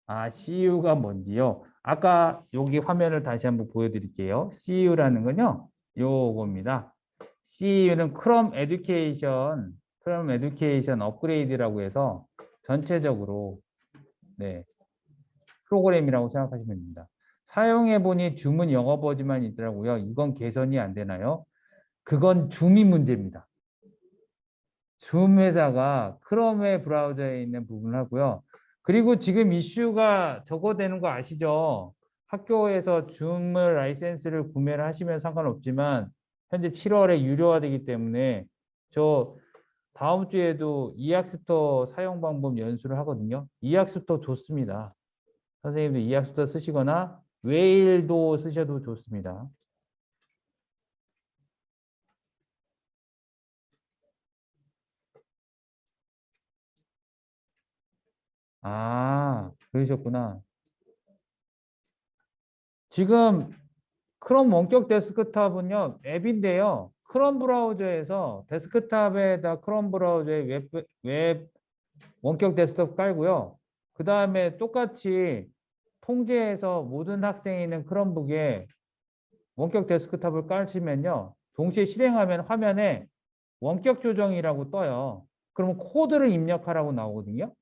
[SPEAKER 1] 아, CU가 뭔지요? 아까 여기 화면을 다시 한번 보여드릴게요. CU라는 건요, 요겁니다. CU는 크롬 에듀케이션 업그레이드라고 해서 전체적으로 네, 프로그램이라고 생각하시면 됩니다. 사용해보니 주문 영어 버전만 있더라고요. 이건 개선이 안 되나요? 그건 줌이 문제입니다. 줌 회사가 크롬의 브라우저에 있는 부분을 하고요. 그리고 지금 이슈가 저거 되는 거 아시죠? 학교에서 줌을 라이센스를 구매를 하시면 상관없지만 현재 7월에 유료화되기 때문에 저 다음 주에도 이학스토어 사용 방법 연수를 하거든요. 이학스토어 좋습니다. 선생님도 이학스토어 쓰시거나 웨일도 쓰셔도 좋습니다. 아, 그러셨구나. 지금 크롬 원격 데스크탑은요, 앱인데요. 크롬 브라우저에서 데스크탑에다 크롬 브라우저에 웹 원격 데스크탑 깔고요. 그 다음에 똑같이 통제해서 모든 학생이 있는 크롬북에 원격 데스크탑을 깔시면요. 동시에 실행하면 화면에 원격 조정이라고 떠요. 그러면 코드를 입력하라고 나오거든요.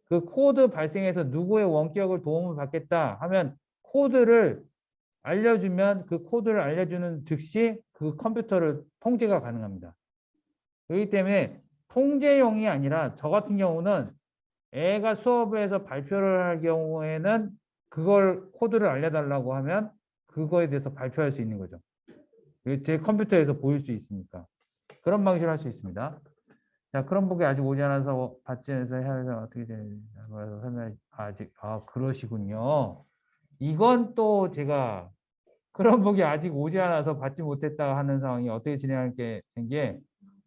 [SPEAKER 1] 그 코드 발생해서 누구의 원격을 도움을 받겠다 하면 코드를 알려주면 그 코드를 알려주는 즉시 그 컴퓨터를 통제가 가능합니다. 그렇기 때문에 통제용이 아니라 저 같은 경우는 애가 수업에서 발표를 할 경우에는 그걸 코드를 알려달라고 하면 그거에 대해서 발표할 수 있는 거죠. 제 컴퓨터에서 보일 수 있으니까. 그런 방식으로 할 수 있습니다. 자, 크롬북이 아직 오지 않아서 받지 않아서 해야 해서 어떻게 되는지 설명 아직 그러시군요. 이건 또 제가 크롬북이 아직 오지 않아서 받지 못했다 하는 상황이 어떻게 진행할 게 된 게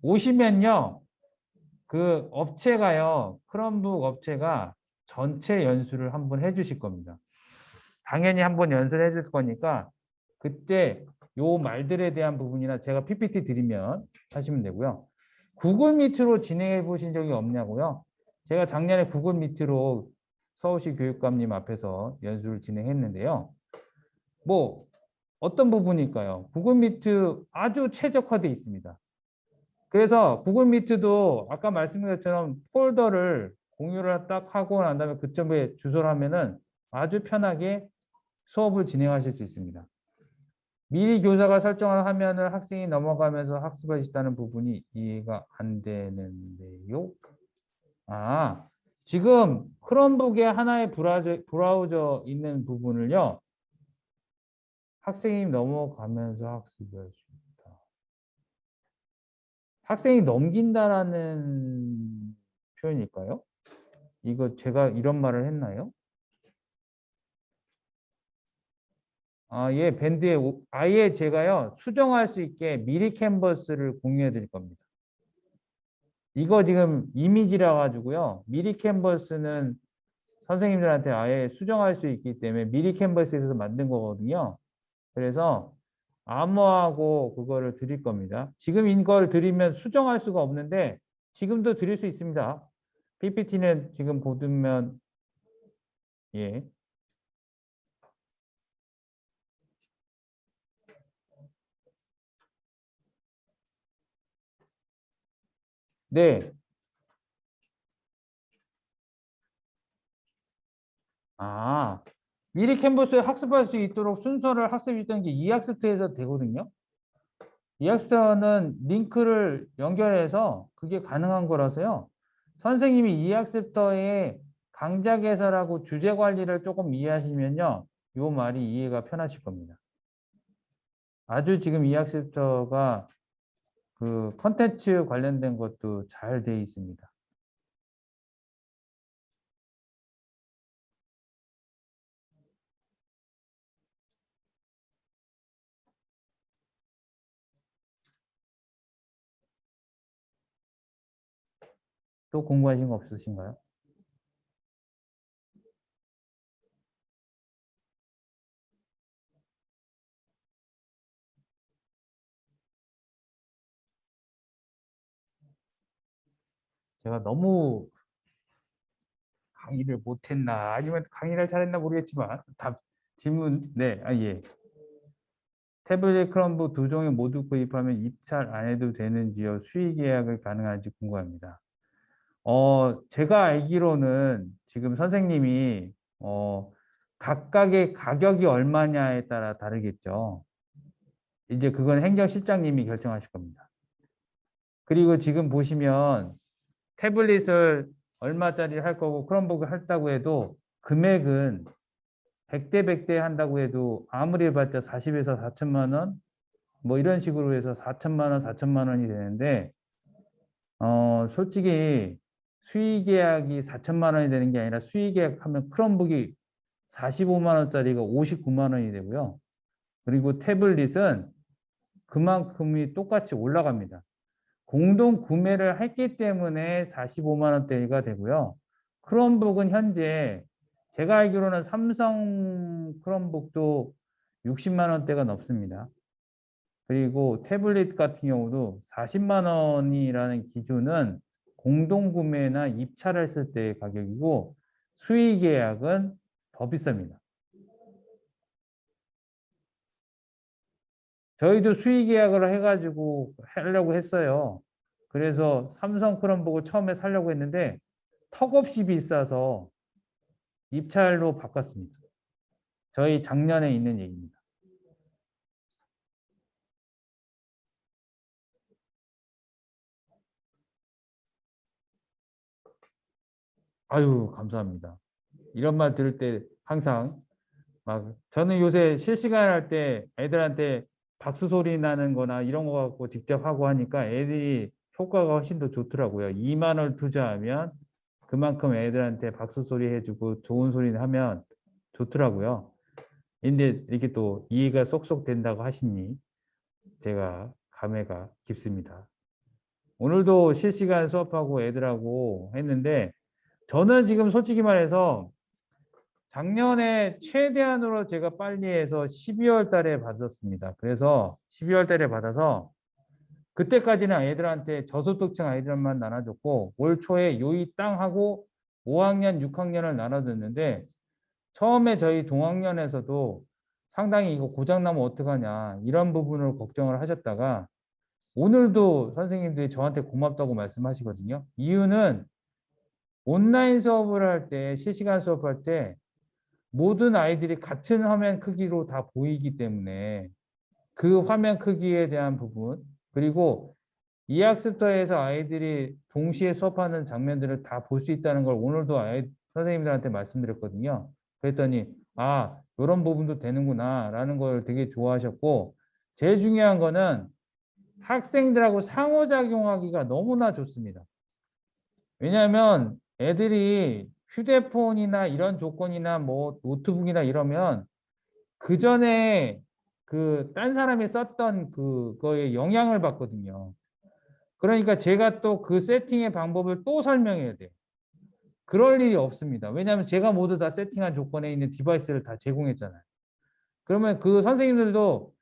[SPEAKER 1] 오시면요. 그 업체가요. 크롬북 업체가 전체 연수를 한번 해 주실 겁니다. 당연히 한번 연수를 해 줄 거니까 그때 요 말들에 대한 부분이나 제가 PPT 드리면 하시면 되고요. 구글 미트로 진행해 보신 적이 없냐고요? 제가 작년에 구글 미트로 서울시 교육감님 앞에서 연수를 진행했는데요. 뭐 어떤 부분일까요? 구글 미트 아주 최적화되어 있습니다. 그래서 구글 미트도 아까 말씀드린 것처럼 폴더를 공유를 딱 하고 난 다음에 그점에 주소를 하면은 아주 편하게 수업을 진행하실 수 있습니다. 미리 교사가 설정한 화면을 학생이 넘어가면서 학습할 수 있다는 부분이 이해가 안 되는데요. 아, 지금 크롬북에 하나의 브라우저 있는 부분을요. 학생이 넘어가면서 학습할 수 있다. 학생이 넘긴다라는 표현일까요? 이거 제가 이런 말을 했나요? 아, 예, 밴드에 아예 제가요 수정할 수 있게 미리 캔버스를 공유해 드릴 겁니다. 이거 지금 이미지라 가지고요. 미리 캔버스는 선생님들한테 아예 수정할 수 있기 때문에 미리 캔버스에서 만든 거거든요. 그래서 암호하고 그거를 드릴 겁니다. 지금 이걸 드리면 수정할 수가 없는데 지금도 드릴 수 있습니다. PPT는 지금 보면 예. 네. 아, 미리 캔버스에 학습할 수 있도록 순서를 학습했던 게 이학스트에서 되거든요. 이학스트는 링크를 연결해서 그게 가능한 거라서요. 선생님이 이 학습터의 강좌 개설하고 주제 관리를 조금 이해하시면요. 이 말이 이해가 편하실 겁니다. 아주 지금 이 학습터가 그 컨텐츠 관련된 것도 잘 돼 있습니다. 또 궁금하신 거 없으신가요? 제가 너무 강의를 못했나 아니면 강의를 잘했나 모르겠지만 답 질문 네, 예. 태블릿 크롬북 두 종을 모두 구입하면 입찰 안 해도 되는지요? 수의 계약을 가능한지 궁금합니다. 제가 알기로는 지금 선생님이 각각의 가격이 얼마냐에 따라 다르겠죠. 이제 그건 행정실장님이 결정하실 겁니다. 그리고 지금 보시면 태블릿을 얼마짜리 할 거고 크롬북을 한다고 해도 금액은 100대 100대 한다고 해도 아무리 해봤자 40에서 4천만 원 뭐 이런 식으로 해서 4천만 원, 4천만 원이 되는데 솔직히 수의계약이 4천만 원이 되는 게 아니라 수의계약하면 크롬북이 45만 원짜리가 59만 원이 되고요. 그리고 태블릿은 그만큼이 똑같이 올라갑니다. 공동 구매를 했기 때문에 45만 원대가 되고요. 크롬북은 현재 제가 알기로는 삼성 크롬북도 60만 원대가 넘습니다. 그리고 태블릿 같은 경우도 40만 원이라는 기준은 공동구매나 입찰을 했을 때의 가격이고 수의 계약은 더 비쌉니다. 저희도 수의 계약을 해가지고 하려고 했어요. 그래서 삼성 크롬북을 처음에 사려고 했는데 턱없이 비싸서 입찰로 바꿨습니다. 저희 작년에 있는 얘기입니다. 아유, 감사합니다. 이런 말 들을 때 항상 막 저는 요새 실시간 할 때 애들한테 박수 소리 나는 거나 이런 거 갖고 직접 하고 하니까 애들이 효과가 훨씬 더 좋더라고요. 2만 원 투자하면 그만큼 애들한테 박수 소리 해주고 좋은 소리 하면 좋더라고요. 근데 이렇게 또 이해가 쏙쏙 된다고 하시니 제가 감회가 깊습니다. 오늘도 실시간 수업하고 애들하고 했는데 저는 지금 솔직히 말해서 작년에 최대한으로 제가 빨리 해서 12월 달에 받았습니다. 그래서 12월 달에 받아서 그때까지는 애들한테 저소득층 아이들만 나눠줬고 올 초에 요이 땅하고 5학년, 6학년을 나눠줬는데 처음에 저희 동학년에서도 상당히 이거 고장나면 어떡하냐 이런 부분을 걱정을 하셨다가 오늘도 선생님들이 저한테 고맙다고 말씀하시거든요. 이유는 온라인 수업을 할 때, 실시간 수업할 때 모든 아이들이 같은 화면 크기로 다 보이기 때문에 그 화면 크기에 대한 부분 그리고 이 학습터에서 아이들이 동시에 수업하는 장면들을 다 볼 수 있다는 걸 오늘도 선생님들한테 말씀드렸거든요. 그랬더니 아 이런 부분도 되는구나 라는 걸 되게 좋아하셨고 제일 중요한 거는 학생들하고 상호작용하기가 너무나 좋습니다. 왜냐하면 애들이 휴대폰이나 이런 조건이나 뭐 노트북이나 이러면 그 전에 그 딴 사람이 썼던 그거에 영향을 받거든요. 그러니까 제가 또 그 세팅의 방법을 또 설명해야 돼요. 그럴 일이 없습니다. 왜냐하면 제가 모두 다 세팅한 조건에 있는 디바이스를 다 제공했잖아요. 그러면 그 선생님들도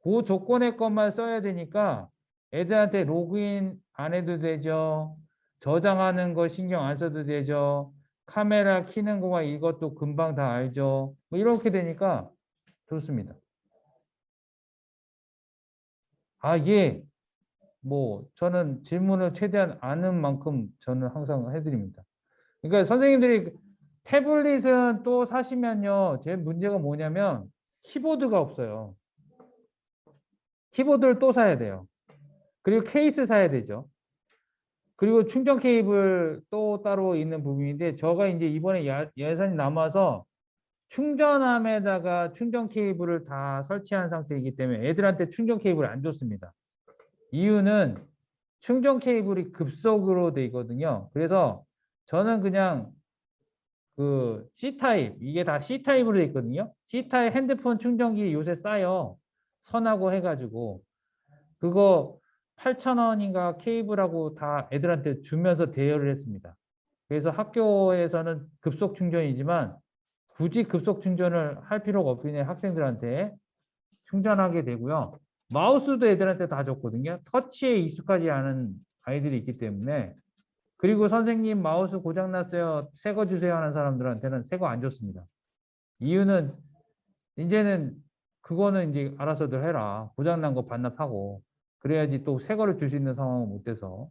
[SPEAKER 1] 그 조건의 것만 써야 되니까 애들한테 로그인 안 해도 되죠. 저장하는 거 신경 안 써도 되죠. 카메라 켜는 거와 이것도 금방 다 알죠. 뭐 이렇게 되니까 좋습니다. 아, 예. 뭐 저는 질문을 최대한 아는 만큼 저는 항상 해드립니다. 그러니까 선생님들이 태블릿은 또 사시면요. 제 문제가 뭐냐면 키보드가 없어요. 키보드를 또 사야 돼요. 그리고 케이스 사야 되죠.
[SPEAKER 2] 그리고 충전 케이블 또 따로 있는 부분인데 저가 이제 이번에 예산이 남아서 충전함에다가 충전 케이블을 다 설치한 상태이기 때문에 애들한테 충전 케이블을 안 줬습니다. 이유는 충전 케이블이 급속으로 돼 있거든요. 그래서 저는 그냥 그 C타입, 이게 다 C타입으로 돼 있거든요. C타입 핸드폰 충전기 요새 싸요. 선하고 해가지고. 그거 8,000원인가 케이블하고 다 애들한테 주면서 대여를 했습니다. 그래서 학교에서는 급속 충전이지만 굳이 급속 충전을 할 필요가 없기 때문에 학생들한테 충전하게 되고요. 마우스도 애들한테 다 줬거든요. 터치에 익숙하지 않은 아이들이 있기 때문에. 그리고 선생님 마우스 고장났어요. 새 거 주세요 하는 사람들한테는 새 거 안 줬습니다. 이유는 이제는 그거는 이제 알아서들 해라. 고장난 거 반납하고. 그래야지 또 새 거를 줄 수 있는 상황은 못 돼서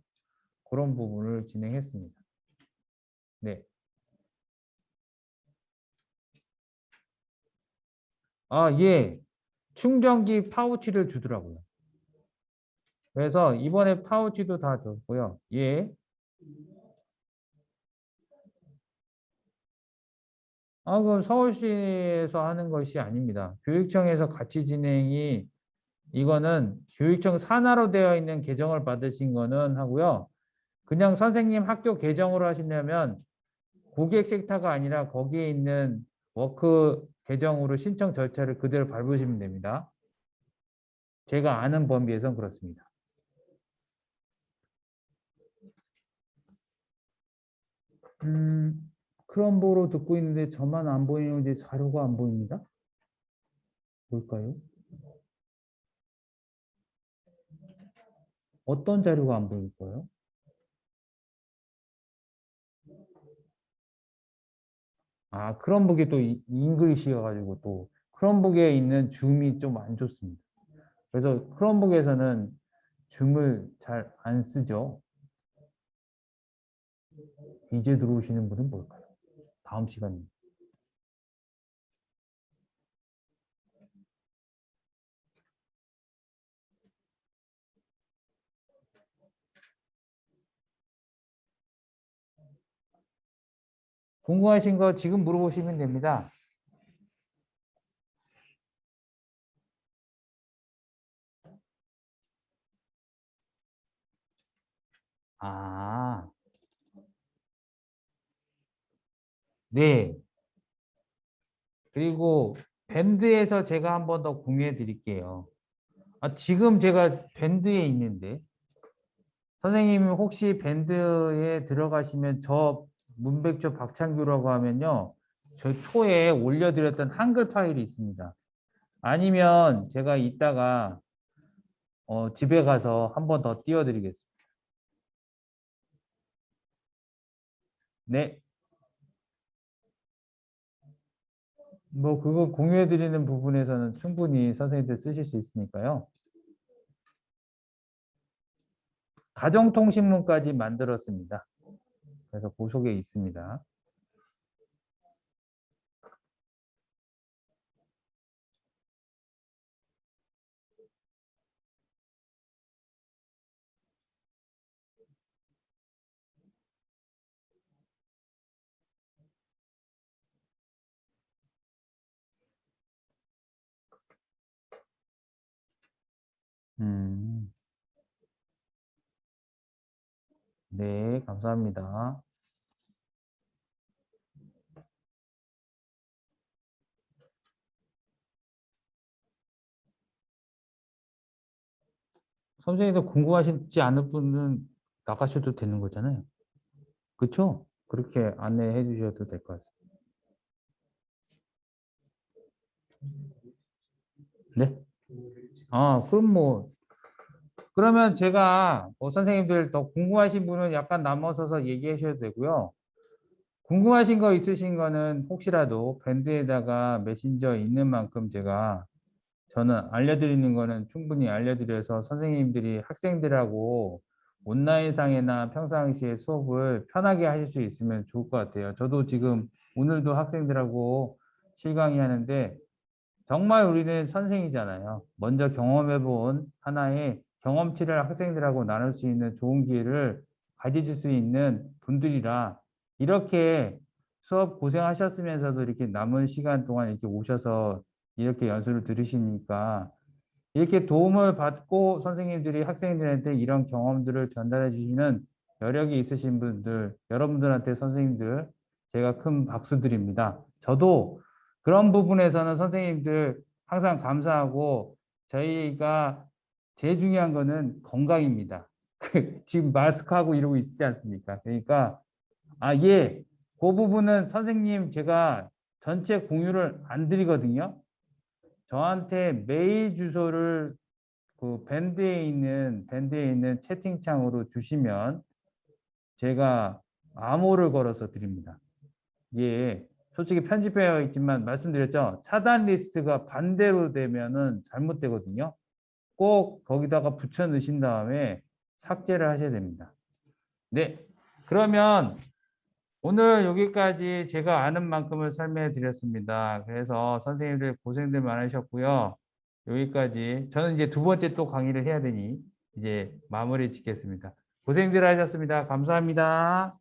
[SPEAKER 2] 그런 부분을 진행했습니다. 네. 아, 예. 충전기 파우치를 주더라고요. 그래서 이번에 파우치도 다 줬고요. 예. 아, 그 서울시에서 하는 것이 아닙니다. 교육청에서 같이 진행이 이거는 교육청 산하로 되어 있는 계정을 받으신 거는 하고요. 그냥 선생님 학교 계정으로 하시려면 고객 섹터가 아니라 거기에 있는 워크 계정으로 신청 절차를 그대로 밟으시면 됩니다. 제가 아는 범위에선 그렇습니다. 크롬보로 듣고 있는데 저만 안 보이는지 자료가 안 보입니다. 뭘까요? 어떤 자료가 안 보일까요? 아, 크롬북이 또 잉글리시여가지고 또 크롬북에 있는 줌이 좀 안 좋습니다. 그래서 크롬북에서는 줌을 잘 안 쓰죠. 이제 들어오시는 분은 뭘까요? 다음 시간에. 궁금하신 거 지금 물어보시면 됩니다. 아, 네. 그리고 밴드에서 제가 한 번 더 공유해 드릴게요. 아, 지금 제가 밴드에 있는데 선생님 혹시 밴드에 들어가시면 저 문백조 박창규라고 하면요. 저 초에 올려드렸던 한글 파일이 있습니다. 아니면 제가 이따가 집에 가서 한 번 더 띄워드리겠습니다. 네. 뭐 그거 공유해드리는 부분에서는 충분히 선생님들 쓰실 수 있으니까요. 가정통신문까지 만들었습니다. 그래서 그 속에 있습니다. 음, 네, 감사합니다. 선생님도 궁금하시지 않을 분은 나가셔도 되는 거잖아요. 그렇죠? 그렇게 안내해 주셔도 될 것 같아요. 네? 아, 그럼 뭐 그러면 제가 선생님들 더 궁금하신 분은 약간 남아서서 얘기하셔도 되고요. 궁금하신 거 있으신 거는 혹시라도 밴드에다가 메신저 있는 만큼 저는 알려드리는 거는 충분히 알려드려서 선생님들이 학생들하고 온라인상이나 평상시에 수업을 편하게 하실 수 있으면 좋을 것 같아요. 저도 지금 오늘도 학생들하고 실강의 하는데 정말 우리는 선생이잖아요. 먼저 경험해본 하나의 경험치를 학생들하고 나눌 수 있는 좋은 기회를 가지실 수 있는 분들이라 이렇게 수업 고생하셨으면서도 이렇게 남은 시간 동안 이렇게 오셔서 이렇게 연수를 들으시니까 이렇게 도움을 받고 선생님들이 학생들한테 이런 경험들을 전달해 주시는 여력이 있으신 분들, 여러분들한테 선생님들 제가 큰 박수 드립니다. 저도 그런 부분에서는 선생님들 항상 감사하고 저희가 제일 중요한 거는 건강입니다. 지금 마스크하고 이러고 있지 않습니까? 그러니까 예, 그 부분은 선생님 제가 전체 공유를 안 드리거든요. 저한테 메일 주소를 그 밴드에 있는 채팅창으로 주시면 제가 암호를 걸어서 드립니다. 이게 솔직히 편집되어 있지만 말씀드렸죠. 차단 리스트가 반대로 되면은 잘못되거든요. 꼭 거기다가 붙여 넣으신 다음에 삭제를 하셔야 됩니다. 네. 그러면 오늘 여기까지 제가 아는 만큼을 설명해 드렸습니다. 그래서 선생님들 고생들 많으셨고요. 여기까지 저는 이제 두 번째 또 강의를 해야 되니 이제 마무리 짓겠습니다. 고생들 하셨습니다. 감사합니다.